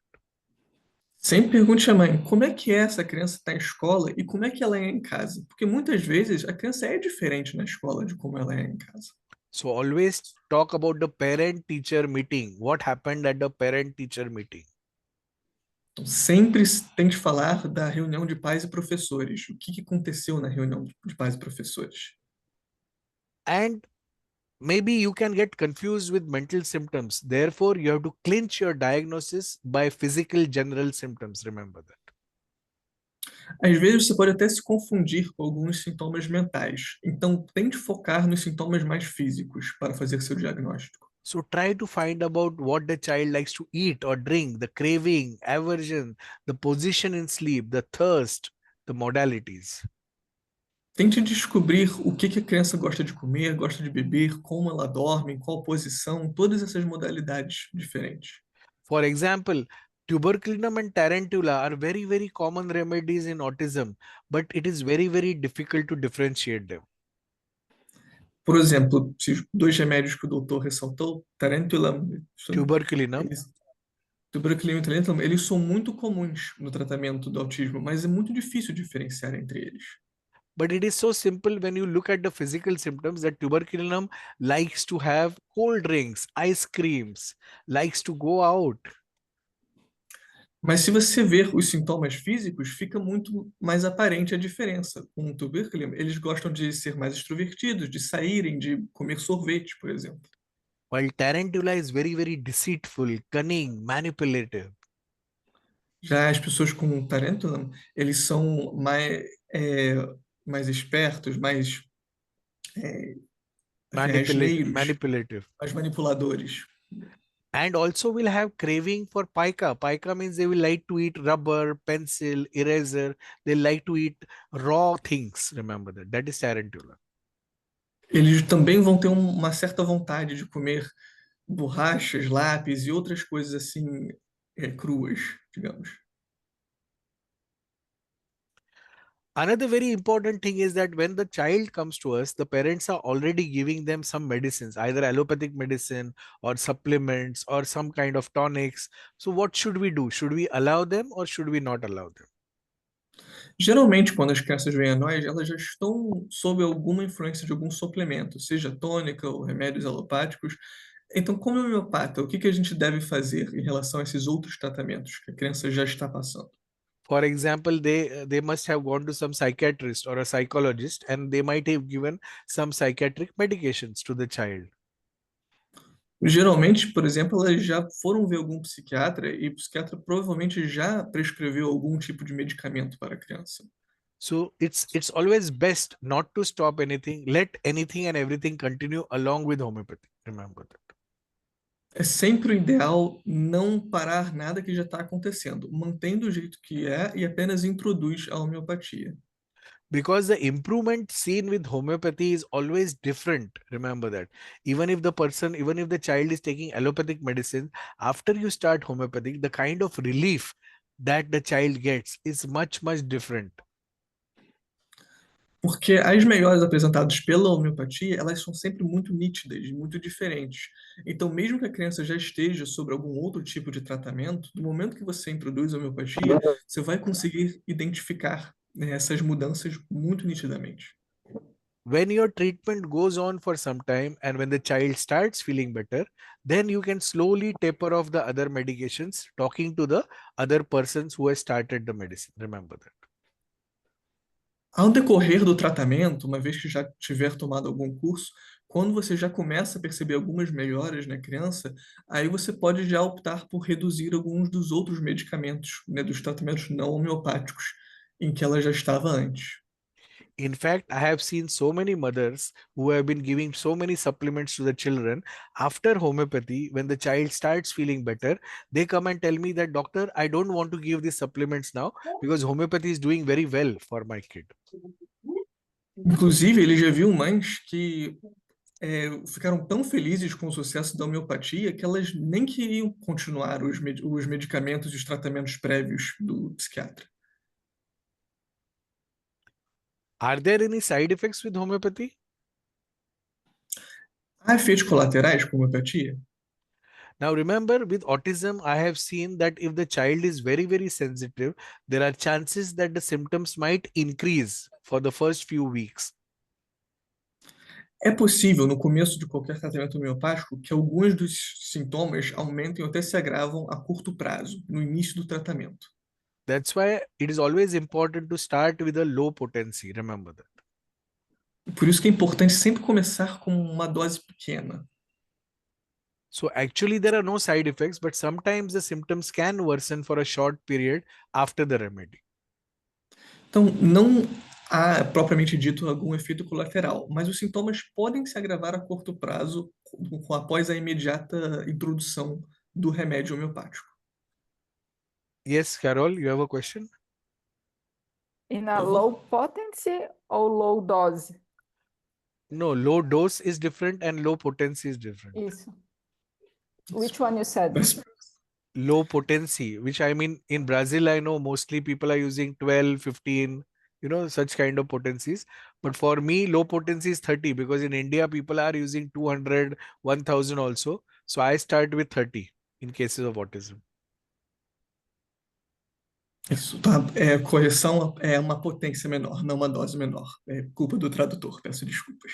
Sempre pergunte à mãe como é que essa criança está na escola e como é que ela é em casa. Porque muitas vezes a criança é diferente na escola de como ela é em casa. So always talk about the parent-teacher meeting. What happened at the parent-teacher meeting? Então, sempre tente falar da reunião de pais e professores. O que aconteceu na reunião de pais e professores? And maybe you can get confused with mental symptoms. Therefore, you have to clinch your diagnosis by physical general symptoms. Remember that. Às vezes você pode até se confundir com alguns sintomas mentais. Então, tente focar nos sintomas mais físicos para fazer seu diagnóstico. So try to find about what the child likes to eat or drink, the craving, aversion, the position in sleep, the thirst, the modalities. Tente descobrir o que a criança gosta de comer, gosta de beber, como ela dorme, em qual posição, todas essas modalidades diferentes. For example, tuberculinum and tarantula are very, very common remedies in autism, but it is very, very difficult to differentiate them. Por exemplo, esses dois remédios que o doutor ressaltou, tarentulam, Tuberculinum, tuberculinum e tarentulam, eles são muito comuns no tratamento do autismo, mas é muito difícil diferenciar entre eles. but it is so simple when you look at the physical symptoms that tuberculinum likes to have cold drinks, ice creams, likes to go out. Mas se você ver os sintomas físicos, fica muito mais aparente a diferença. Com o tuberculum, eles gostam de ser mais extrovertidos, de saírem, de comer sorvete, por exemplo. While tarantula is very, very deceitful, cunning, manipulative. Já as pessoas com tarentulam, eles são mais espertos, mais asneiros, Manipulative. mais manipuladores. And also will have craving for pica. Pica means they will like to eat rubber, pencil, eraser. They like to eat raw things. Remember that. That is tarantula. Eles também vão ter uma certa vontade de comer borrachas, lápis e outras coisas assim cruas, digamos. Another very important thing is that when the child comes to us, the parents are already giving them some medicines, either allopathic medicine or supplements or some kind of tonics. So what should we do? Should we allow them or should we not allow them? Geralmente, quando as crianças vêm a nós, elas já estão sob alguma influência de algum suplemento, seja tônica ou remédios alopáticos. Então, como homeopata, o que que a gente deve fazer em relação a esses outros tratamentos que a criança já está passando? For example, they must have gone to some psychiatrist or a psychologist, and they might have given some psychiatric medications to the child. Geralmente, por exemplo, elas já foram ver algum psiquiatra e o psiquiatra provavelmente já prescreveu algum tipo de medicamento para a criança. So it's always best not to stop anything. Let anything and everything continue along with homeopathy. Remember that. É sempre o ideal não parar nada que já está acontecendo, mantém do jeito que é e apenas introduz a homeopatia. Because the improvement seen with homeopathy is always different. Remember that. Even if the child is taking allopathic medicine, after you start homeopathic, the kind of relief that the child gets is much, much different. Porque as melhoras apresentadas pela homeopatia, elas são sempre muito nítidas, muito diferentes. Então, mesmo que a criança já esteja sobre algum outro tipo de tratamento, no momento que você introduz a homeopatia, você vai conseguir identificar, né, essas mudanças muito nitidamente. When your treatment goes on for some time and when the child starts feeling better, then you can slowly taper off the other medications, talking to the other persons who has started the medicine. Remember that. Ao decorrer do tratamento, uma vez que já tiver tomado algum curso, quando você já começa a perceber algumas melhoras na criança, aí você pode já optar por reduzir alguns dos outros medicamentos, né, dos tratamentos não homeopáticos, em que ela já estava antes. In fact, I have seen so many mothers who have been giving so many supplements to the children. After homeopathy, when the child starts feeling better, they come and tell me that, doctor, I don't want to give these supplements now because homeopathy is doing very well for my kid. Inclusive, ele já viu mães que ficaram tão felizes com o sucesso da homeopatia que elas nem queriam continuar os medicamentos e os tratamentos prévios do psiquiatra. Are there any side effects with homeopathy? Há efeitos colaterais com a homeopatia? Now remember, with autism, I have seen that if the child is very, very sensitive, there are chances that the symptoms might increase for the first few weeks. É possível, no começo de qualquer tratamento homeopático, que alguns dos sintomas aumentem ou até se agravam a curto prazo, no início do tratamento. That's why it is always important to start with a low potency. Remember that. Por isso que é importante sempre começar com uma dose pequena. So actually there are no side effects, but sometimes the symptoms can worsen for a short period after the remedy. Então, não há, propriamente dito, algum efeito colateral, mas os sintomas podem se agravar a curto prazo após a imediata introdução do remédio homeopático. Yes, Carol, you have a question? In a Uhum. low potency or low dose? No, low dose is different and low potency is different. Isso. Which one you said? Mas, Low potency, which I mean in Brazil, I know mostly people are using 12, 15, such kind of potencies. But for me, low potency is 30 because in India, people are using 200, 1000 also. So I start with 30 in cases of autism. isso, tá? Correção é uma potência menor, não uma dose menor. É culpa do tradutor, peço desculpas.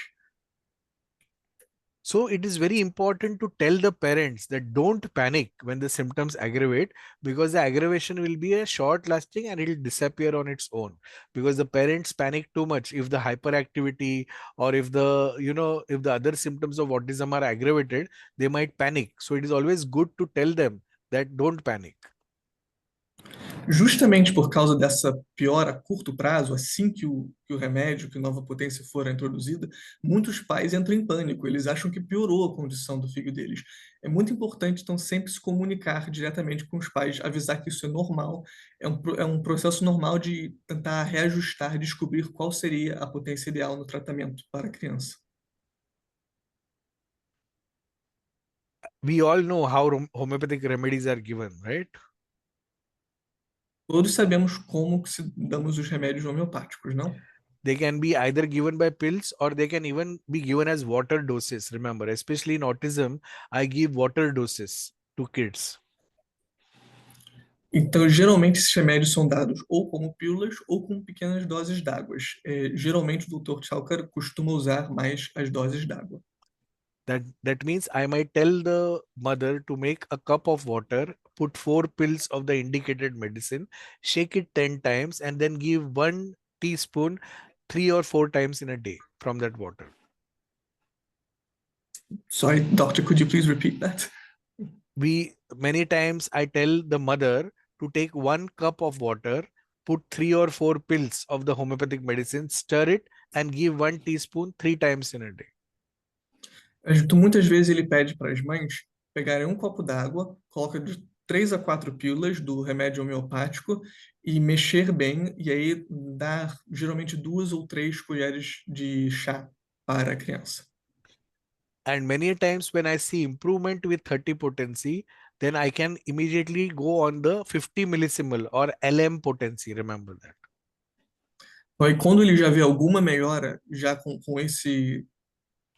So it is very important to tell the parents that don't panic when the symptoms aggravate, because the aggravation will be a short lasting and it will disappear on its own, because the parents panic too much. If the hyperactivity or if the other symptoms of autism are aggravated, they might panic. So it is always good to tell them that don't panic. Justamente por causa dessa piora a curto prazo, assim que o remédio, que a nova potência for introduzida, muitos pais entram em pânico, eles acham que piorou a condição do filho deles. É muito importante, então, sempre se comunicar diretamente com os pais, avisar que isso é normal, é um processo normal de tentar reajustar, descobrir qual seria a potência ideal no tratamento para a criança. We all know how homeopathic remedies are given, right? Todos sabemos como que se damos os remédios homeopáticos, não? They can be either given by pills or they can even be given as water doses. Remember, especially in autism, I give water doses to kids. Então, geralmente, esses remédios são dados ou como pílulas ou com pequenas doses d'água. Geralmente, o Dr. Chalkar costuma usar mais as doses d'água. That means I might tell the mother to make a cup of water, put 4 pills of the indicated medicine, shake it 10 times, and then give 1 teaspoon 3 or 4 times in a day from that water. Sorry, doctor, could you please repeat that? Many times I tell the mother to take 1 cup of water, put 3 or 4 pills of the homeopathic medicine, stir it, and give 1 teaspoon 3 times in a day. Muitas vezes ele pede para as mães pegarem um copo d'água, coloca de 3 a 4 pílulas do remédio homeopático e mexer bem, e aí dar geralmente 2 ou 3 colheres de chá para a criança. And many times when I see improvement with 30 potency, then I can immediately go on the 50 millisimilar or LM potency. Remember that. Então, aí, quando ele já vê alguma melhora, já com esse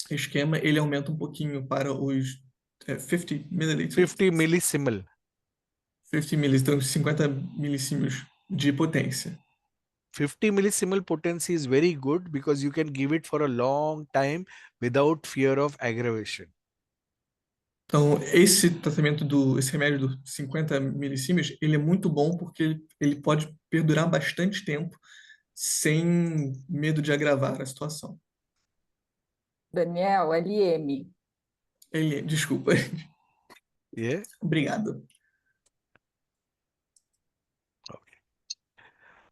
esquema, ele aumenta um pouquinho para os 50 mililitros. 50 millisimilar. 50 mililitros, então 50 milísimos de potência. 50 millisimilar potency is very good because you can give it for a long time without fear of aggravation. Então, esse esse remédio do 50 milísimos, ele é muito bom porque ele pode perdurar bastante tempo sem medo de agravar a situação. Daniel, LM. Desculpa. Yeah. Obrigado.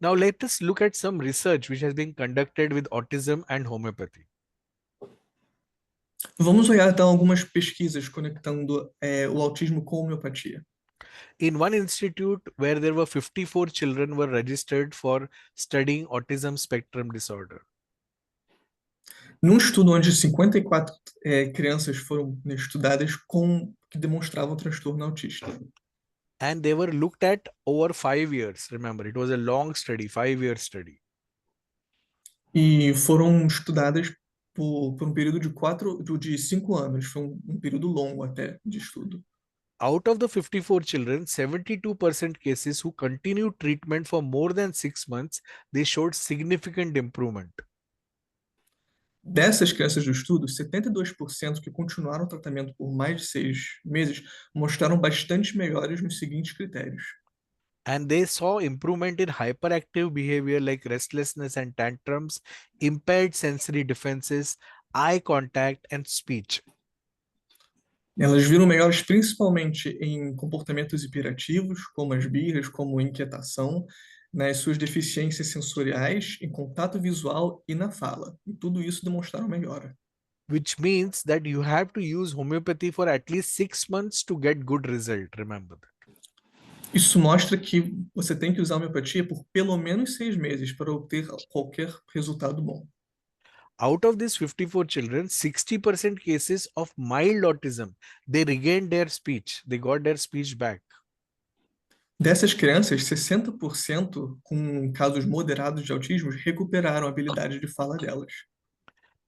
Now let us look at some research which has been conducted with autism and homeopathy. Vamos olhar então algumas pesquisas conectando o autismo com homeopatia. In one institute where there were 54 children were registered for studying autism spectrum disorder. Num estudo onde 54 crianças foram estudadas que demonstravam transtorno autista. And they were looked at over 5 years. Remember, it was a long study, 5-year study. E foram estudadas por um período de 5 anos. Foi um período longo até de estudo. Out of the 54 children, 72% cases who continued treatment for more than 6 months, they showed significant improvement. Dessas crianças do estudo, 72% que continuaram o tratamento por mais de 6 meses mostraram bastante melhores nos seguintes critérios. And they saw improvement in hyperactive behavior like restlessness and tantrums, impaired sensory defenses, eye contact, and speech. Elas viram melhores principalmente em comportamentos hiperativos, como as birras, como inquietação, nas suas deficiências sensoriais, em contato visual e na fala. E tudo isso demonstraram melhora. Which means that you have to use homeopathy for at least 6 months to get good result. Remember that. Isso mostra que você tem que usar a homeopatia por pelo menos 6 meses para obter qualquer resultado bom. Out of these 54 children, 60% cases of mild autism, they regained their speech. They got their speech back. Dessas crianças, 60% com casos moderados de autismo recuperaram a habilidade de fala delas.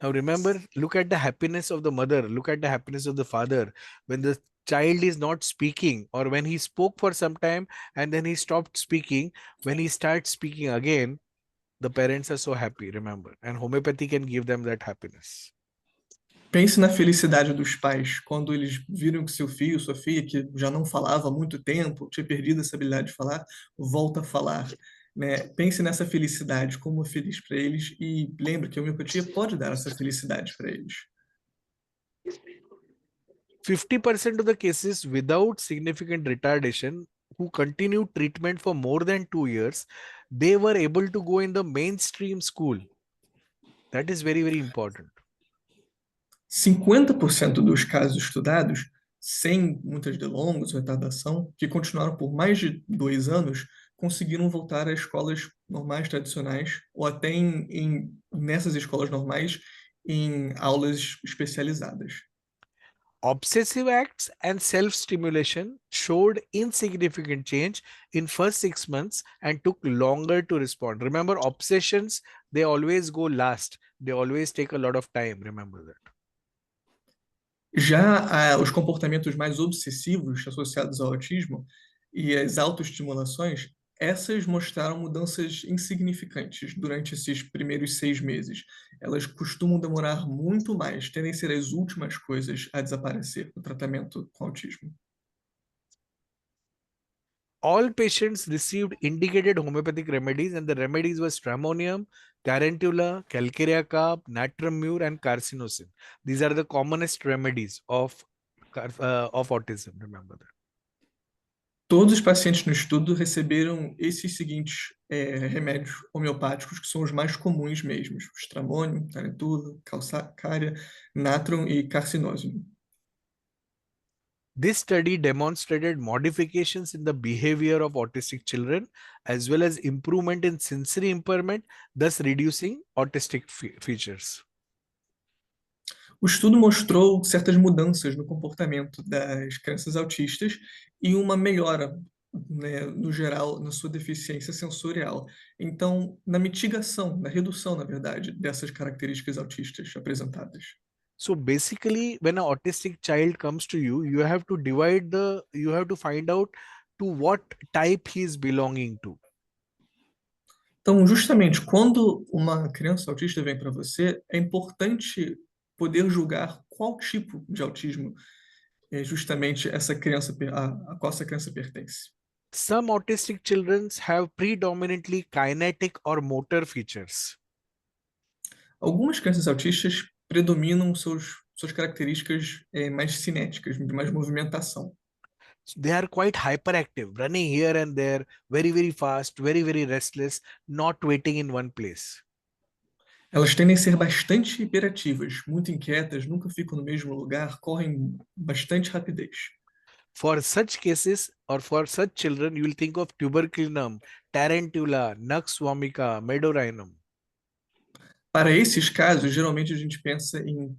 Now remember, look at the happiness of the mother, look at the happiness of the father. When the child is not speaking, or when he spoke for some time and then he stopped speaking, when he starts speaking again, the parents are so happy, remember. And homeopathy can give them that happiness. Pense na felicidade dos pais quando eles viram que seu filho, sua filha, que já não falava há muito tempo, tinha perdido essa habilidade de falar, volta a falar. Né? Pense nessa felicidade, como é feliz para eles, e lembre que a homeopatia pode dar essa felicidade para eles. 50% of the cases without significant retardation who continued treatment for more than 2 years, they were able to go in the mainstream school. That is very, very important. 50% dos casos estudados, sem muitas delongas ou retardação, que continuaram por mais de 2 anos, conseguiram voltar às escolas normais tradicionais ou até nessas escolas normais em aulas especializadas. Obsessive acts and self-stimulation showed insignificant change in first 6 months and took longer to respond. Remember, obsessions, they always go last. They always take a lot of time. Remember that. Já os comportamentos mais obsessivos associados ao autismo, e as autoestimulações, essas mostraram mudanças insignificantes durante esses primeiros 6 meses. Elas costumam demorar muito mais, tendem a ser as últimas coisas a desaparecer no tratamento com autismo. All patients received indicated homeopathic remedies, and the remedies were stramonium, tarantula, calcarea carb, natrum mur, and carcinosin. These are the commonest remedies of autism. Remember that. Todos os pacientes no estudo receberam esses seguintes remédios homeopáticos, que são os mais comuns mesmos: stramonium, tarantula, calcária, natrum e carcinósino. This study demonstrated modifications in the behavior of autistic children, as well as improvement in sensory impairment, thus reducing autistic features. O estudo mostrou certas mudanças no comportamento das crianças autistas e uma melhora, né, no geral, na sua deficiência sensorial. Então, na mitigação, na redução, na verdade, dessas características autistas apresentadas. So basically, when an autistic child comes to you, you have to find out to what type he is belonging to. Então, justamente, quando uma criança autista vem para você, é importante poder julgar qual tipo de autismo é justamente essa criança, a qual essa criança pertence. Some autistic children have predominantly kinetic or motor features. Algumas crianças autistas predominam suas características mais cinéticas, de mais movimentação. They are quite hyperactive, running here and there, very, very fast, very, very restless, not waiting in one place. Elas tendem a ser bastante hiperativas, muito inquietas, nunca ficam no mesmo lugar, correm bastante rapidez. For such cases or for such children, you will think of tuberculinum, tarantula, nux vomica, medorhinum. Para esses casos, geralmente a gente pensa em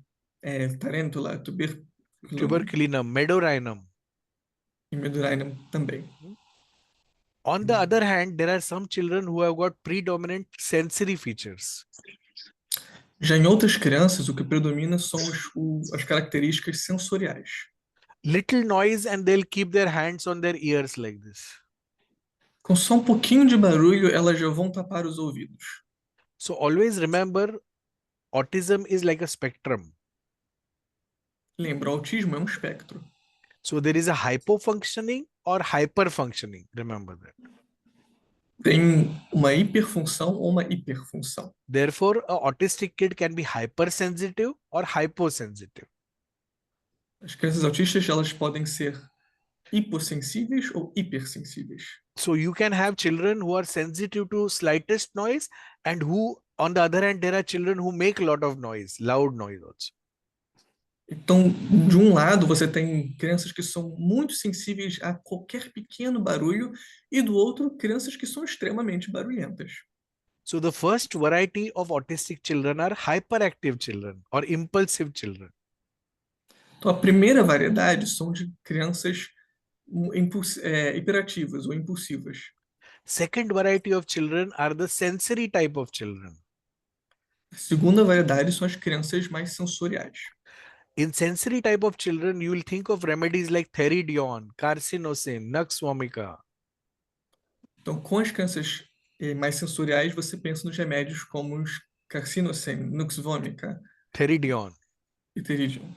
tarântula, Tuberculinum, medorhinum. e medorhinum também. On the other hand, there are some children who have got predominant sensory features. Já em outras crianças, o que predomina são as características sensoriais. Little noise and they'll keep their hands on their ears like this. Com só um pouquinho de barulho, elas já vão tapar os ouvidos. So always remember, autism is like a spectrum. Lembra, o autismo é um espectro. So there is a hypofunctioning or hyperfunctioning. Remember that. Tem uma hiperfunção ou uma hiperfunção. Therefore, an autistic kid can be hypersensitive or hyposensitive. As crianças autistas, elas podem ser hipossensíveis ou hipersensíveis. So you can have children who are sensitive to slightest noise, and who, on the other hand, there are children who make a lot of noise, loud noise also. Então, de um lado, você tem crianças que são muito sensíveis a qualquer pequeno barulho, e do outro, crianças que são extremamente barulhentas. So the first variety of autistic children are hyperactive children or impulsive children. Então, a primeira variedade são de crianças hiperativas ou impulsivas. Second variety of children are the sensory type of children. A segunda variedade são as crianças mais sensoriais. In sensory type of children, you will think of remedies like theridion, carcinosin, nux vomica. Então, com as crianças mais sensoriais, você pensa nos remédios como os carcinosin, nux vomica Theridion. e theridion.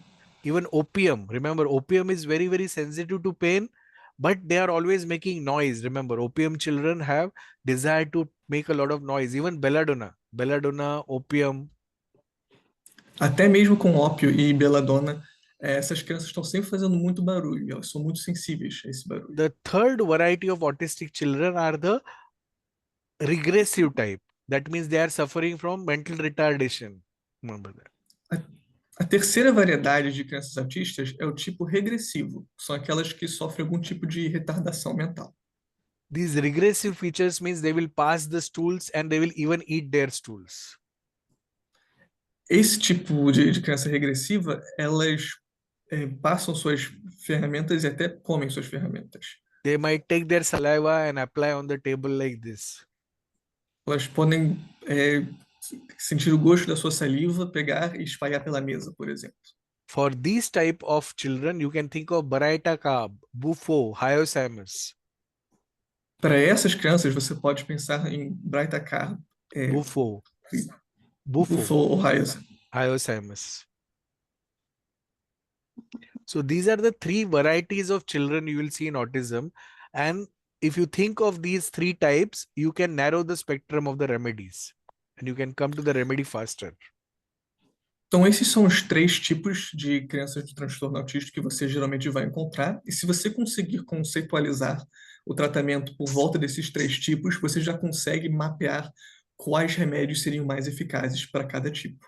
Even opium. Remember, opium is very, very sensitive to pain, but they are always making noise. Remember, opium children have desire to make a lot of noise. Even belladonna, opium. Até mesmo com ópio e beladona, essas crianças estão sempre fazendo muito barulho, elas são muito sensíveis a esse barulho. The third variety of autistic children are the regressive type. That means they are suffering from mental retardation. Remember that. A terceira variedade de crianças autistas é o tipo regressivo, são aquelas que sofrem algum tipo de retardação mental. These regressive features means they will pass the stools and they will even eat their stools. Esse tipo de criança regressiva, elas passam suas ferramentas e até comem suas ferramentas. They might take their saliva and apply on the table like this. Elas podem sentir o gosto da sua saliva, pegar e espalhar pela mesa, por exemplo. For these type of children, you can think of Baraita carb, Bufo, Hyoscyamus. Para essas crianças, você pode pensar em Britacar, Bufo, Bufo ou Hyoscyamus. Hyoscyamus. So these are the three varieties of children you will see in autism. And if you think of these three types, you can narrow the spectrum of the remedies and you can come to the remedy faster. Então, esses são os três tipos de crianças de transtorno autista que você geralmente vai encontrar. E se você conseguir conceitualizar o tratamento por volta desses três tipos, você já consegue mapear quais remédios seriam mais eficazes para cada tipo.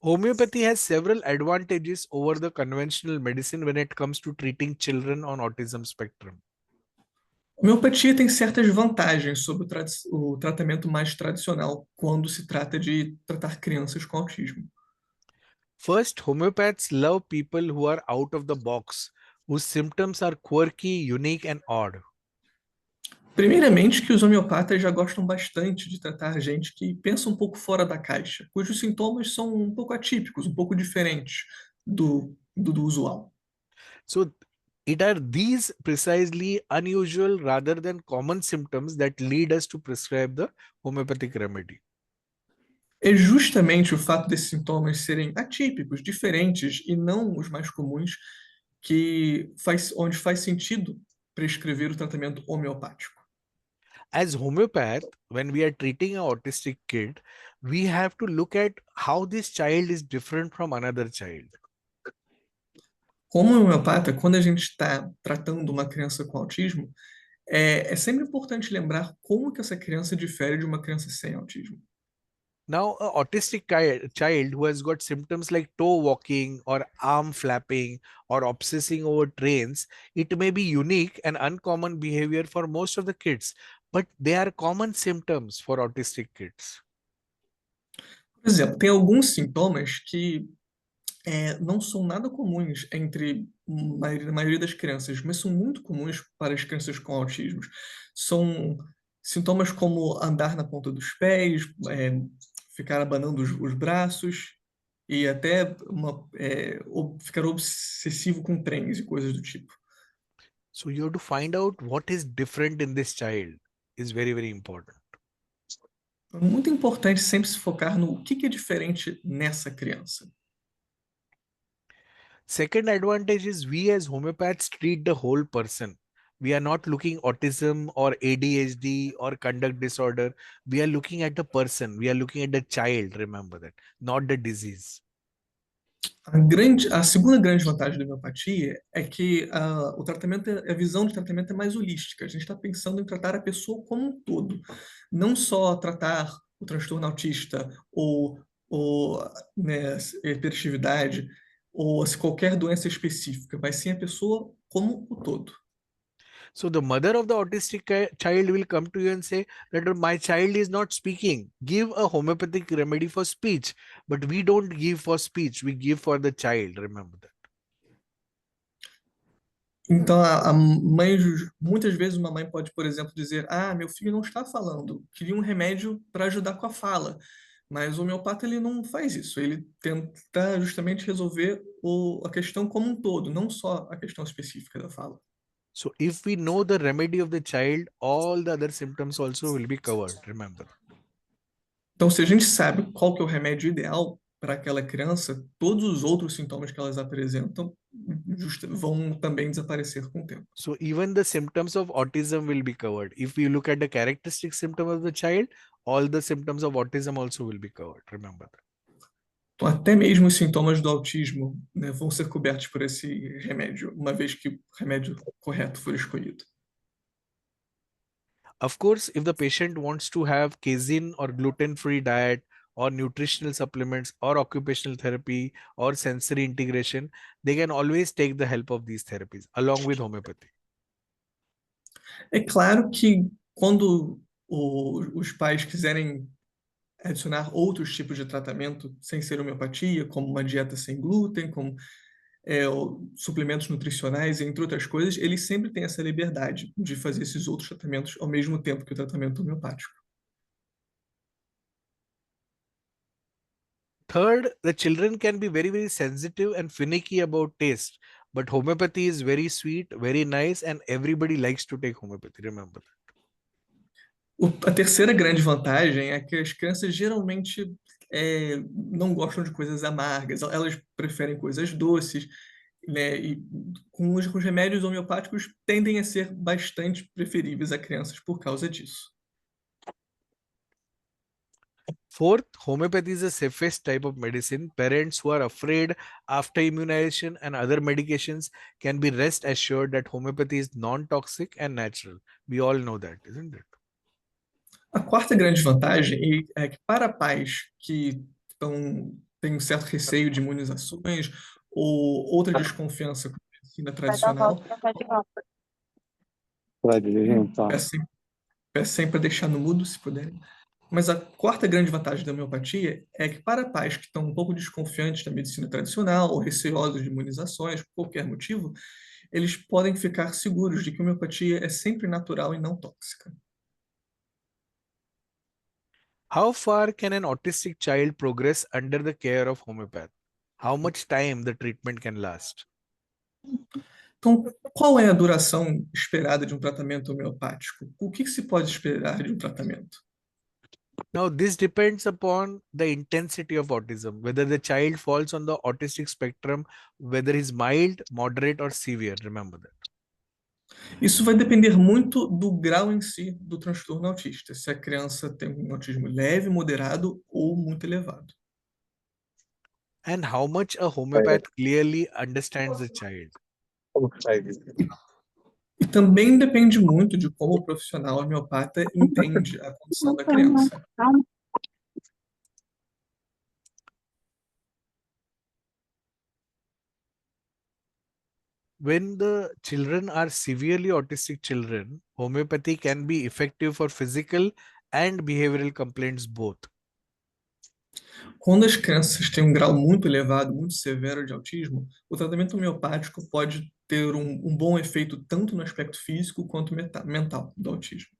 Homeopathy has several advantages over the conventional medicine when it comes to treating children on autism spectrum. A homeopatia tem certas vantagens sobre o tratamento mais tradicional quando se trata de tratar crianças com autismo. First, homeopaths love people who are out of the box, whose symptoms are quirky, unique, and odd. Primeiramente, que os homeopatas já gostam bastante de tratar gente que pensa um pouco fora da caixa, cujos sintomas são um pouco atípicos, um pouco diferentes do usual. So, it are these precisely unusual rather than common symptoms that lead us to prescribe the homeopathic remedy. É justamente o fato desses sintomas serem atípicos, diferentes e não os mais comuns, onde faz sentido prescrever o tratamento homeopático. As homeopath, when we are treating an autistic kid, we have to look at how this child is different from another child. Como homeopata, quando a gente está tratando uma criança com autismo, é sempre importante lembrar como que essa criança difere de uma criança sem autismo. Now, an autistic child who has got symptoms like toe walking or arm flapping or obsessing over trains, it may be unique and uncommon behavior for most of the kids, but they are common symptoms for autistic kids. Por exemplo, tem alguns sintomas que não são nada comuns entre a maioria das crianças, mas são muito comuns para as crianças com autismo. São sintomas como andar na ponta dos pés, ficar abanando os braços e até ficar obsessivo com trens e coisas do tipo. So you have to find out what is different in this child is very, very important. É muito importante sempre se focar no que é diferente nessa criança. Second advantage is we as homeopaths treat the whole person. We are not looking autism or ADHD or conduct disorder. We are looking at the person. We are looking at the child, remember that, not the disease. A segunda grande vantagem da homeopatia é que o tratamento, a visão de tratamento é mais holística. A gente está pensando em tratar a pessoa como um todo, não só tratar o transtorno autista ou né, hiperatividade ou qualquer doença específica, mas sim a pessoa como o todo. So the mother of the autistic child will come to you and say that my child is not speaking. Give a homeopathic remedy for speech. But we don't give for speech. We give for the child. Remember that. Então, a mãe, muitas vezes uma mãe pode, por exemplo, dizer: meu filho não está falando, queria um remédio para ajudar com a fala. Mas o homeopata ele não faz isso, ele tenta justamente resolver a questão como um todo, não só a questão específica da fala. So if we know the remedy of the child, all the other symptoms also will be covered. Remember. Então, se a gente sabe qual que é o remédio ideal para aquela criança, todos os outros sintomas que elas apresentam vão também desaparecer com o tempo. So even the symptoms of autism will be covered. If you look at the characteristic symptom of the child, all the symptoms of autism also will be covered. Remember that. Então, até mesmo os sintomas do autismo, né, vão ser cobertos por esse remédio, uma vez que o remédio correto for escolhido. Of course, if the patient wants to have casein or gluten-free diet or nutritional supplements or occupational therapy or sensory integration, they can always take the help of these therapies along with homeopathy. É claro que quando os pais quiserem adicionar outros tipos de tratamento sem ser homeopatia, como uma dieta sem glúten, como suplementos nutricionais, entre outras coisas, eles sempre têm essa liberdade de fazer esses outros tratamentos ao mesmo tempo que o tratamento homeopático. Third, the children can be very, very sensitive and finicky about taste. But homeopathy is very sweet, very nice, and everybody likes to take homeopathy. Remember that. A terceira grande vantagem é que as crianças geralmente não gostam de coisas amargas, elas preferem coisas doces, né? E com os remédios homeopáticos tendem a ser bastante preferíveis a crianças por causa disso. Fourth, homeopathy is the safest type of medicine. Parents who are afraid after immunization and other medications can be rest assured that homeopathy is non-toxic and natural. We all know that, isn't it? A quarta grande vantagem é que para pais que têm um certo receio de imunizações ou outra desconfiança com a medicina tradicional, peço sempre para deixar no mudo, se puderem. Mas a quarta grande vantagem da homeopatia é que para pais que estão um pouco desconfiantes da medicina tradicional ou receosos de imunizações, por qualquer motivo, eles podem ficar seguros de que a homeopatia é sempre natural e não tóxica. How far can an autistic child progress under the care of homeopath? How much time the treatment can last? Então, qual é a duração esperada de um tratamento homeopático? O que se pode esperar de um tratamento? Now, this depends upon the intensity of autism, whether the child falls on the autistic spectrum, whether he's mild, moderate, or severe. Remember that. Isso vai depender muito do grau em si do transtorno autista, se a criança tem um autismo leve, moderado ou muito elevado. And how much a homeopath clearly understands the child. E também depende muito de como o profissional homeopata entende a condição da criança. When the children are severely autistic children, homeopathy can be effective for physical and behavioral complaints both. Quando as crianças têm um grau muito elevado, muito severo de autismo, o tratamento homeopático pode ter um bom efeito tanto no aspecto físico quanto mental do autismo.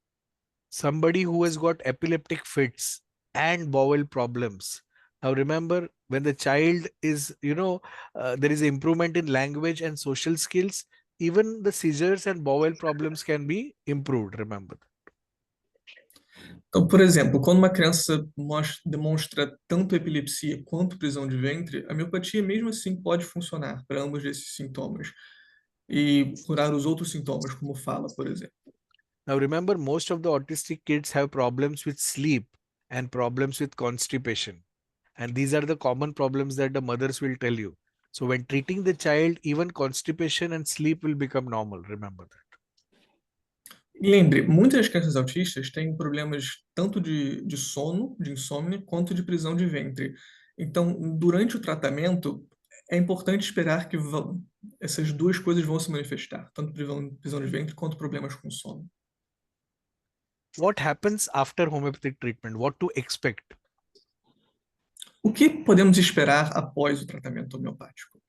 Somebody who has got epileptic fits and bowel problems. Now remember, when the child is, there is improvement in language and social skills, even the seizures and bowel problems can be improved, remember. Então, por exemplo, quando uma criança demonstra tanto epilepsia quanto prisão de ventre, a homeopatia mesmo assim pode funcionar para ambos esses sintomas e curar os outros sintomas, como fala, por exemplo. Now remember, most of the autistic kids have problems with sleep and problems with constipation. And these are the common problems that the mothers will tell you. So when treating the child, even constipation and sleep will become normal, remember that. E lembre, muitas crianças autistas têm problemas tanto de sono, de insônia, quanto de prisão de ventre. Então, durante o tratamento, é importante esperar que essas duas coisas vão se manifestar, tanto prisão de ventre quanto problemas com sono. What happens after homeopathic treatment? What to expect? O que podemos esperar após o tratamento homeopático?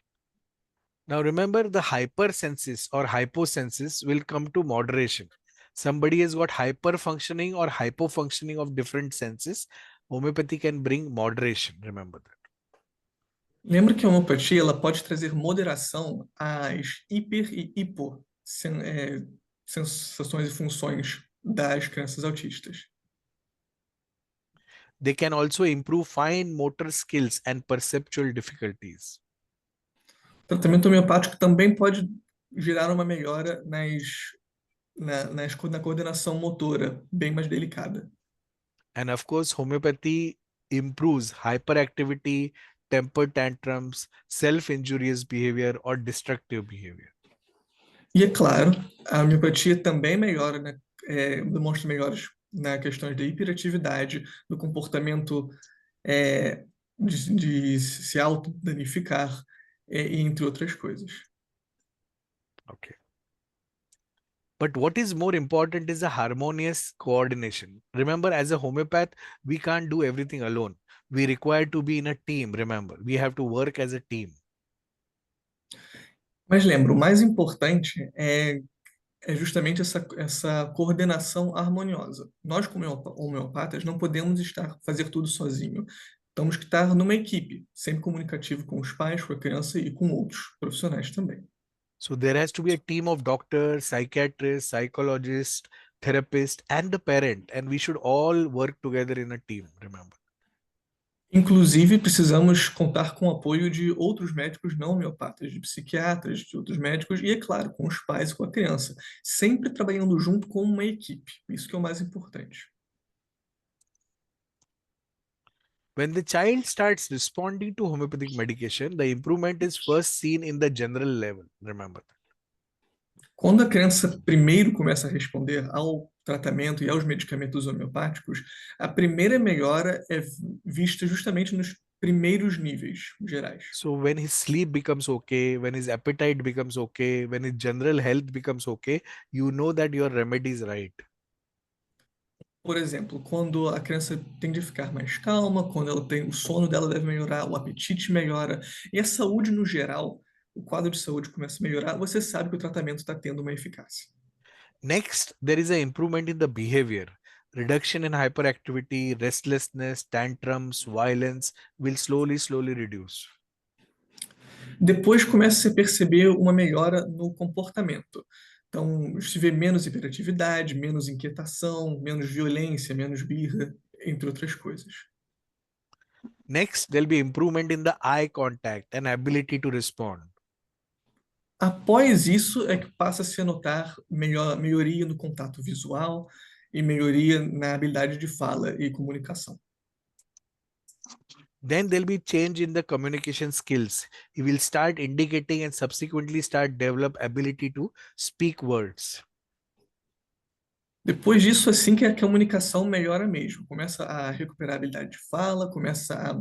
Now remember, the hypersenses or hyposenses will come to moderation. Somebody has got hyperfunctioning or hypofunctioning of different senses. Homeopathy can bring moderation, remember that. Lembra que a homeopatia ela pode trazer moderação às hiper e hipo sensações e funções das crianças autistas. They can also improve fine motor skills and perceptual difficulties. O tratamento homeopático também pode gerar uma melhora na coordenação motora, bem mais delicada. And of course, homeopathy improves hyperactivity, temper tantrums, self-injurious behavior or destructive behavior. E é claro, a homeopatia também melhora, demonstra melhoras na questão da hiperatividade, do comportamento de se autodanificar, entre outras coisas. Okay. But what is more important is a harmonious coordination. Remember, as a homeopath, we can't do everything alone. We require to be in a team, remember. We have to work as a team. Mas lembra, o mais importante é justamente essa coordenação harmoniosa. Nós, como homeopatas, não podemos fazer tudo sozinho. Temos que estar numa equipe, sempre comunicativo com os pais, com a criança e com outros profissionais também. So there has to be a team of doctors, psychiatrists, psychologists, therapists, and the parent, and we should all work together in a team, remember. Inclusive, precisamos contar com o apoio de outros médicos não homeopatas, de psiquiatras, de outros médicos, e, é claro, com os pais e com a criança. Sempre trabalhando junto com uma equipe. Isso que é o mais importante. When the child starts responding to homeopathic medication, the improvement is first seen in the general level, remember. Quando a criança primeiro começa a responder ao tratamento e aos medicamentos homeopáticos, a primeira melhora é vista justamente nos primeiros níveis gerais. So when his sleep becomes okay, when his appetite becomes okay, when his general health becomes okay, you know that your remedy is right. Por exemplo, quando a criança tende a ficar mais calma, quando ela tem, o sono dela deve melhorar, o apetite melhora, e a saúde no geral, o quadro de saúde começa a melhorar, você sabe que o tratamento está tendo uma eficácia. Next, there is an improvement in the behavior. Reduction in hyperactivity, restlessness, tantrums, violence will slowly reduce. Depois começa a perceber uma melhora no comportamento. Então, se vê menos hiperatividade, menos inquietação, menos violência, menos birra, entre outras coisas. Next, there'll be improvement in the eye contact and ability to respond. Após isso, é que passa a se notar melhoria no contato visual e melhoria na habilidade de fala e comunicação. Then there'll be change in the communication skills. He will start indicating and subsequently start develop ability to speak words. Depois disso, assim que a comunicação melhora mesmo. Começa a recuperar a habilidade de fala, começa a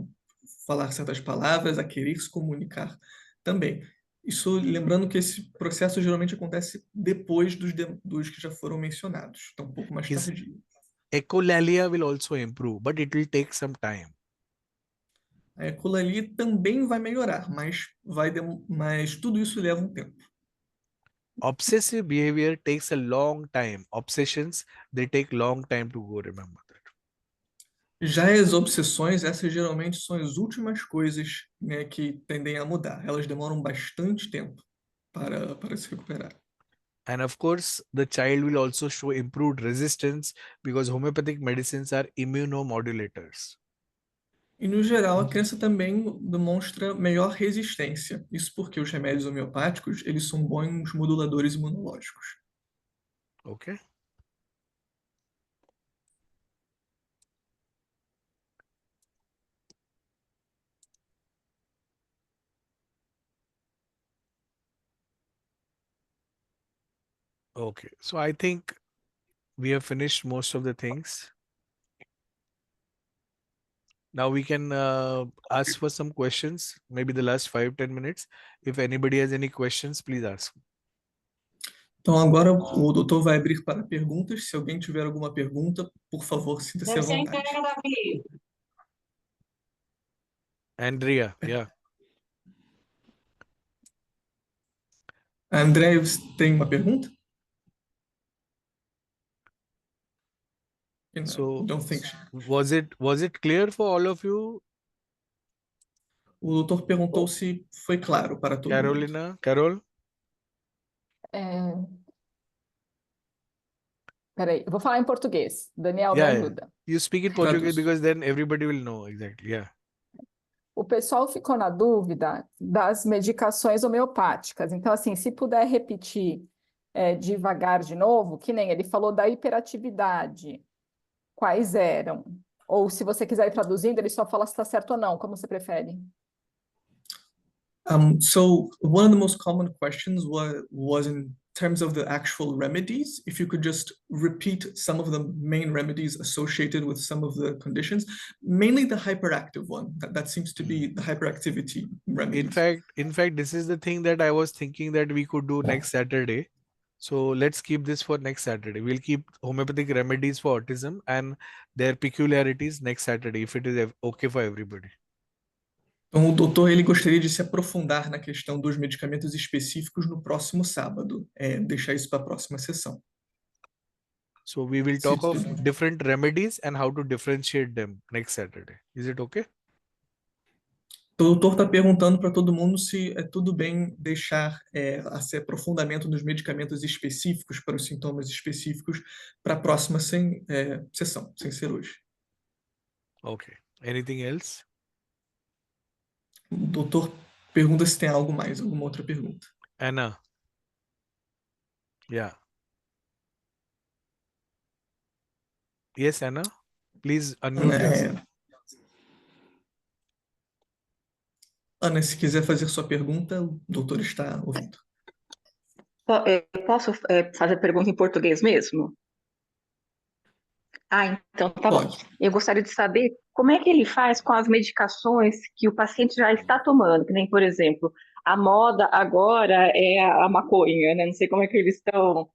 falar certas palavras, a querer se comunicar também. Isso lembrando que esse processo geralmente acontece depois dos que já foram mencionados. Então, um pouco mais Is- tardio. Echolalia will also improve, but it will take some time. A ecolalia também vai melhorar, mas tudo isso leva um tempo. Obsessive behavior takes a long time. Obsessions, they take long time to go, remember that. Já as obsessões, essas geralmente são as últimas coisas, né, que tendem a mudar. Elas demoram bastante tempo para se recuperar. And of course, the child will also show improved resistance because homeopathic medicines are immunomodulators. E, no geral, a criança também demonstra melhor resistência. Isso porque os remédios homeopáticos, eles são bons moduladores imunológicos. Okay. Okay. So I think we have finished most of the things. Now we can ask for some questions, maybe the last 5-10 minutes. If anybody has any questions, please ask. Então, agora o doutor vai abrir para perguntas. Se alguém tiver alguma pergunta, por favor, sinta-se à Deve ser a vontade. entrega da Bia. Andrea, yeah. A André, você tem uma pergunta? So Don't think so. was it clear for all of you, O doutor perguntou se foi claro para todo mundo. Carolina, Carol? Peraí, eu vou falar em português. Daniel, me Yeah, ajuda. you speak in Portuguese Traduz. because then everybody will know exactly. Yeah. O pessoal ficou na dúvida das medicações homeopáticas. Então, assim, se puder repetir devagar de novo, que nem ele falou da hiperatividade, quais eram? Ou se você quiser ir traduzindo, ele só fala se está certo ou não, como você prefere? So one of the most common questions was in terms of the actual remedies. If you could just repeat some of the main remedies associated with some of the conditions, mainly the hyperactive one. That seems to be the hyperactivity remedies. In fact, this is the thing that I was thinking that we could do next Saturday. So let's keep this for next Saturday. We'll keep homeopathic remedies for autism and their peculiarities next Saturday, if it is okay for everybody. Então, o doutor ele gostaria de se aprofundar na questão dos medicamentos específicos no próximo sábado. Deixar isso para a próxima sessão. So we will talk of different remedies and how to differentiate them next Saturday. Is it okay? O doutor está perguntando para todo mundo se é tudo bem deixar esse aprofundamento nos medicamentos específicos para os sintomas específicos para a próxima sessão, sem ser hoje. Okay. Anything else? O doutor pergunta se tem algo mais, alguma outra pergunta. Anna. Yeah. Yes, Anna. Please unmute Ana, yourself. Ana, se quiser fazer sua pergunta, o doutor está ouvindo. Posso fazer pergunta em português mesmo? Então tá bom. Pode. Eu gostaria de saber como é que ele faz com as medicações que o paciente já está tomando, que nem, por exemplo, a moda agora é a maconha, né? Não sei como é que eles estão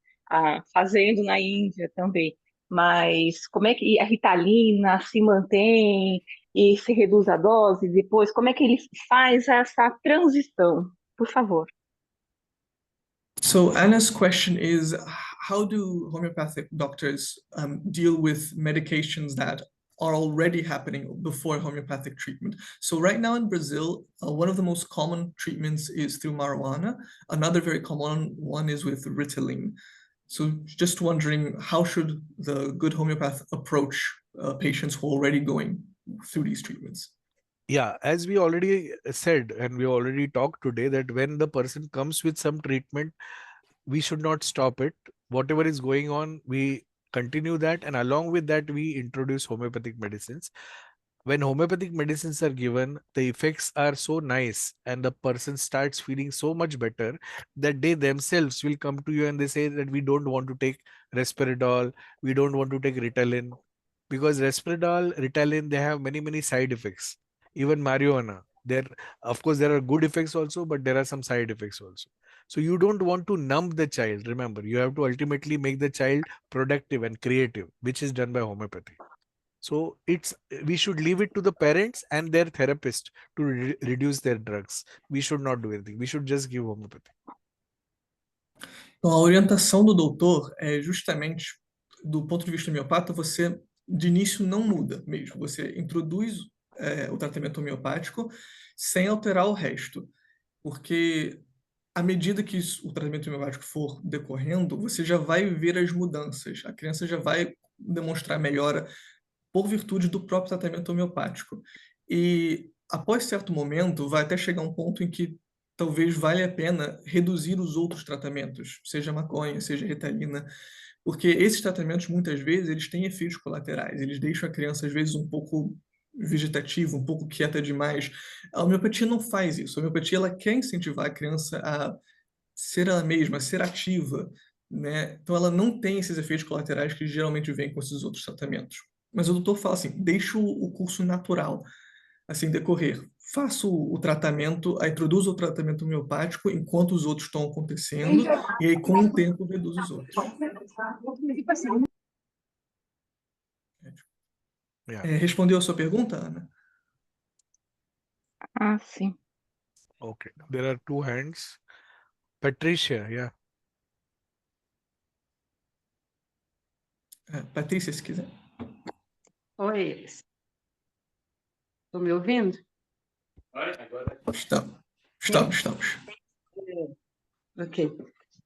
fazendo na Índia também, mas como é que a Ritalina se mantém e se reduz a dose depois? Como é que ele faz essa transição? Por favor. So Anna's question is, how do homeopathic doctors deal with medications that are already happening before homeopathic treatment? So right now in Brazil, one of the most common treatments is through marijuana. Another very common one is with Ritalin. So just wondering, how should the good homeopath approach patients who are already going through these treatments? Yeah, as we already said and we already talked today, that when the person comes with some treatment, we should not stop it. Whatever is going on, we continue that, and along with that, we introduce homeopathic medicines. When homeopathic medicines are given, the effects are so nice and the person starts feeling so much better that they themselves will come to you and they say that we don't want to take Respiridol, we don't want to take Ritalin, because Respiridol, Ritalin, they have many side effects. Even marijuana, of course there are good effects also, but there are some side effects also. So you don't want to numb the child. Remember, you have to ultimately make the child productive and creative, which is done by homeopathy. So we should leave it to the parents and their therapist to reduce their drugs. We should not do anything. We should just give homeopathy. Então, a orientação do doutor é justamente, do ponto de vista homeopata, você de início não muda mesmo. Você introduz o tratamento homeopático sem alterar o resto. Porque à medida que o tratamento homeopático for decorrendo, você já vai ver as mudanças. A criança já vai demonstrar melhora por virtude do próprio tratamento homeopático. E após certo momento, vai até chegar um ponto em que talvez valha a pena reduzir os outros tratamentos, seja maconha, seja Ritalina, porque esses tratamentos, muitas vezes, eles têm efeitos colaterais, eles deixam a criança, às vezes, um pouco vegetativa, um pouco quieta demais. A homeopatia não faz isso. A homeopatia, ela quer incentivar a criança a ser ela mesma, a ser ativa, né? Então, ela não tem esses efeitos colaterais que geralmente vêm com esses outros tratamentos. Mas o doutor fala assim, deixa o curso natural, assim, decorrer. Faço o tratamento, aí introduzo o tratamento homeopático enquanto os outros estão acontecendo, e aí com o tempo reduz os outros. Yeah. Respondeu a sua pergunta, Ana? Sim. Okay. There are two hands. Patricia, yeah. Patrícia, se quiser. Oi. Estão me ouvindo? Estamos. Ok.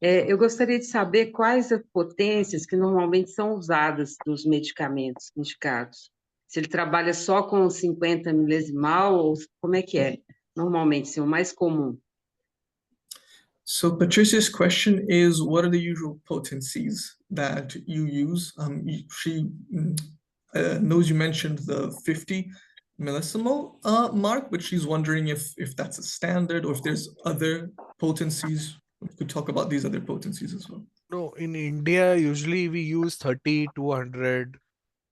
Eu gostaria de saber quais as potências que normalmente são usadas nos medicamentos indicados. Se ele trabalha só com 50 milesimal, ou como é que é? Normalmente, sim, o mais comum. So Patricia's question is, what are the usual potencies that you use? She knows you mentioned the 50 millesimal mark, but she's wondering if that's a standard or if there's other potencies. We could talk about these other potencies as well. No, in India, usually we use 30, 200,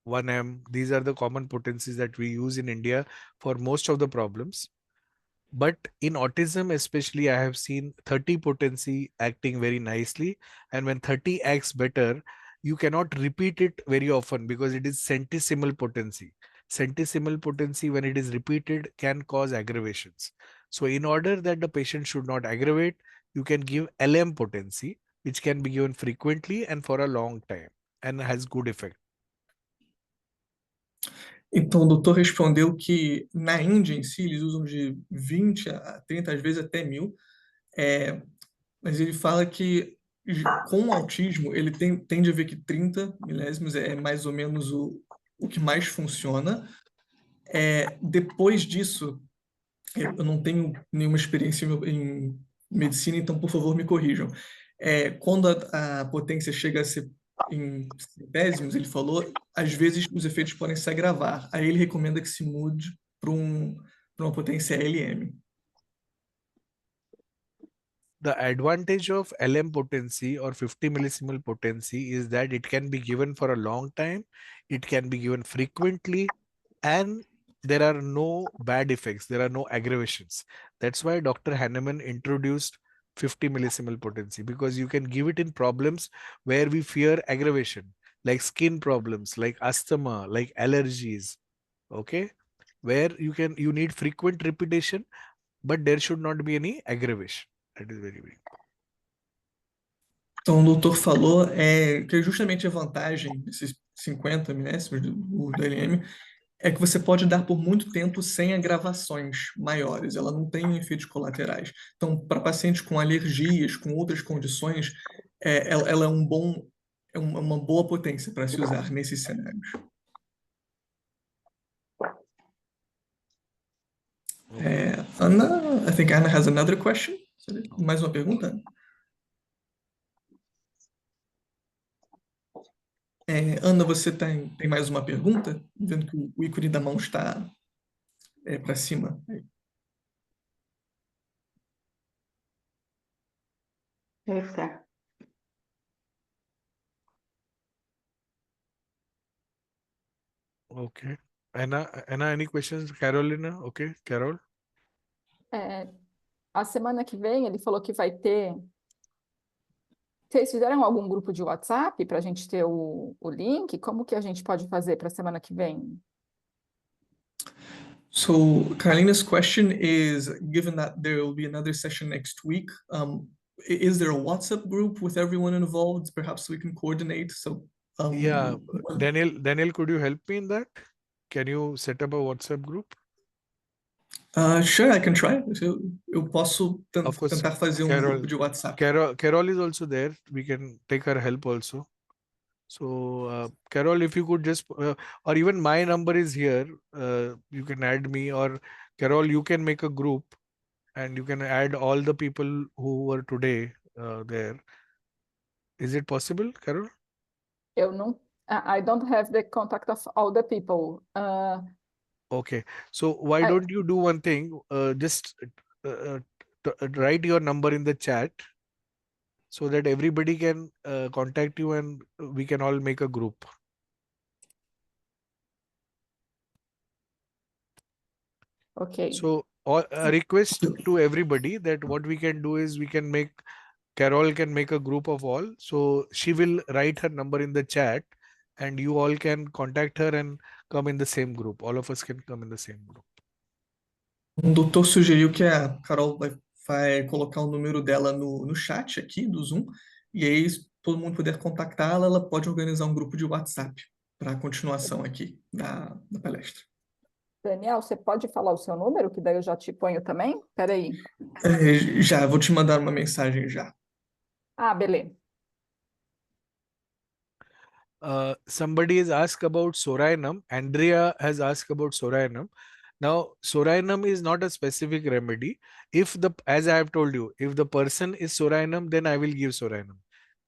1M. These are the common potencies that we use in India for most of the problems. But in autism, especially, I have seen 30 potency acting very nicely. And when 30 acts better, you cannot repeat it very often because it is centesimal potency. Centesimal potency, when it is repeated, can cause aggravations. So in order that the patient should not aggravate, you can give LM potency, which can be given frequently and for a long time and has good effect. Então, o doutor respondeu que na Índia em si, eles usam de 20 a 30, às vezes até 1000, mas ele fala que com o autismo, ele tende a ver que 30 milésimos é mais ou menos o que mais funciona. Depois disso, eu não tenho nenhuma experiência em medicina, então, por favor, me corrijam. Quando a potência chega a ser em centésimos, ele falou, às vezes os efeitos podem se agravar. Aí ele recomenda que se mude para uma potência LM. The advantage of LM potency or 50 millisiemel potency is that it can be given for a long time, it can be given frequently, and there are no bad effects, there are no aggravations. That's why Dr. Hahnemann introduced 50 millisiemel potency, because you can give it in problems where we fear aggravation, like skin problems, like asthma, like allergies, okay, where you need frequent repetition, but there should not be any aggravation. That is very big. Então, o doutor falou que justamente a vantagem desses 50 milésimos do LM é que você pode dar por muito tempo sem agravações maiores, ela não tem efeitos colaterais. Então, para pacientes com alergias, com outras condições, ela é uma boa potência para se usar nesses cenários. Ana, I think Anna has another question. Mais uma pergunta? Ana, você tem mais uma pergunta? Vendo que o ícone da mão está para cima. Eita. Okay. Anna, any questions? Carolina? Okay, Carol? A semana que vem ele falou que vai ter. Vocês fizeram algum grupo de WhatsApp para a gente ter o link? Como que a gente pode fazer para a semana que vem? So Carolina's question is, given that there will be another session next week, is there a WhatsApp group with everyone involved? Perhaps we can coordinate. So Yeah, Daniel, could you help me in that? Can you set up a WhatsApp group? Sure, I can try. Eu posso Of course, tentar fazer grupo de WhatsApp. Carol is also there. We can take her help also. So, Carol, if you could just, or even my number is here, you can add me, or Carol, you can make a group and you can add all the people who were today there. Is it possible, Carol? Eu não. I don't have the contact of all the people. Okay, so why don't you do one thing? Just write your number in the chat so that everybody can contact you and we can all make a group. Okay. So a request to everybody that what we can do is Carol can make a group of all. So she will write her number in the chat and you all can contact her and come in the same group. All of us can come in the same group. O doutor sugeriu que a Carol vai colocar o número dela no chat aqui do Zoom, e aí, se todo mundo puder contactá-la, ela pode organizar um grupo de WhatsApp para a continuação aqui da palestra. Daniel, você pode falar o seu número, que daí eu já te ponho também? Espera aí. Já, vou te mandar uma mensagem já. Ah, beleza. Somebody has asked about Sorainum. Andrea has asked about Sorainum. Now, Sorainum is not a specific remedy. As I have told you, if the person is Sorainum, then I will give Sorainum.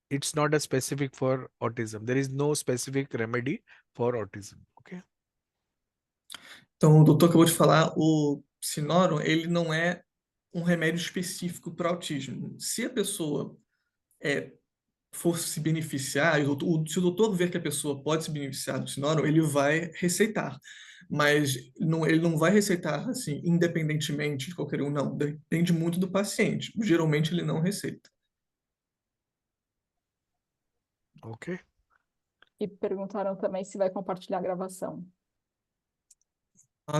It's not a specific for autism. There is no specific remedy for autism. Okay. Então, o doutor acabou de falar, o Sinorum, ele não é um remédio específico para autismo. Se a pessoa for se beneficiar, se o doutor ver que a pessoa pode se beneficiar do Sinorum, ele vai receitar. Mas ele não vai receitar assim, independentemente de qualquer um, não. Depende muito do paciente. Geralmente ele não receita. Ok. E perguntaram também se vai compartilhar a gravação.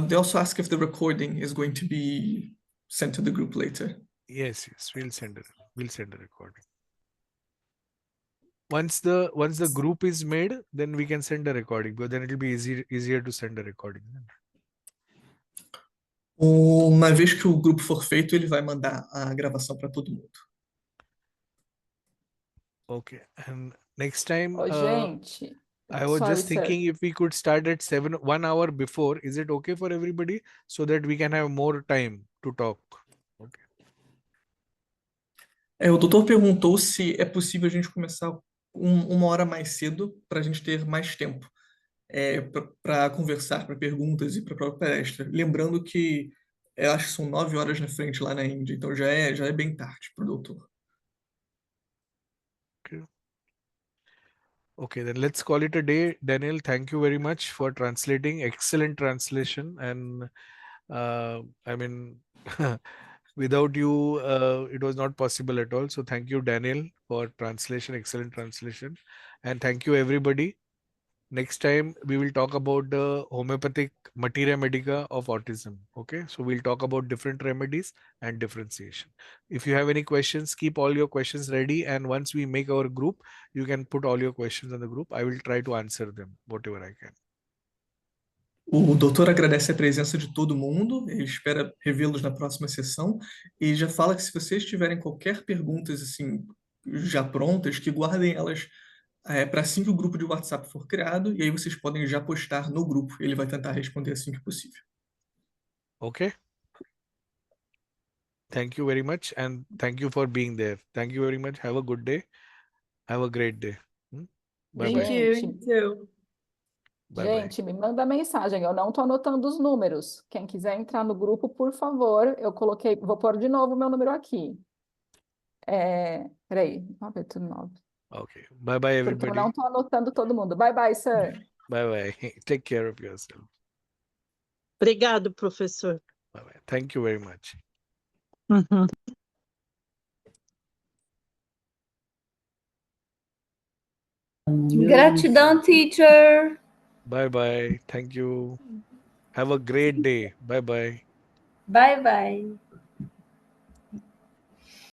They also ask if the recording is going to be sent to the group later. Yes, we'll send a recording. once the group is made, then we can send a recording, because then it will be easier to send a recording. Uma vez que o grupo for feito, ele vai mandar a gravação para todo mundo. Okay. And next time, Ô, gente, I was sorry, just sir. thinking if we could start at 1 hour before. Is it okay for everybody? So that we can have more time to talk. Okay. O doutor perguntou se é possível a gente começar uma hora mais cedo para a gente ter mais tempo para conversar, para perguntas e para a própria palestra. Lembrando que eu acho que são 9 horas na frente lá na Índia, então já é bem tarde para o doutor. Okay, then let's call it a day. Daniel, thank you very much for translating. Excellent translation. And I mean, without you, it was not possible at all. So thank you, Daniel, for translation, excellent translation. And thank you, everybody. Next time, we will talk about the homeopathic materia medica of autism. Okay, so we'll talk about different remedies and differentiation. If you have any questions, keep all your questions ready. And once we make our group, you can put all your questions in the group. I will try to answer them, whatever I can. O doutor agradece a presença de todo mundo, ele espera revê-los na próxima sessão e já fala que se vocês tiverem qualquer perguntas assim já prontas, que guardem elas para assim que o grupo de WhatsApp for criado, e aí vocês podem já postar no grupo. Ele vai tentar responder assim que possível. Okay. Thank you very much. And thank you for being there. Thank you very much. Have a good day. Have a great day. Bye Thank bye. you. Gente, You too. Bye bye. gente, me manda mensagem. Eu não estou anotando os números. Quem quiser entrar no grupo, por favor, eu coloquei. Vou pôr de novo o meu número aqui. Peraí, 989. Okay. Bye bye, Porque eu everybody. não estou anotando todo mundo. Bye, bye, sir. Bye bye. Take care of yourself. Obrigado, professor. Bye bye. Thank you very much. Uhum. Gratidão, teacher. Bye bye. Thank you. Have a great day. Bye bye. Bye, bye.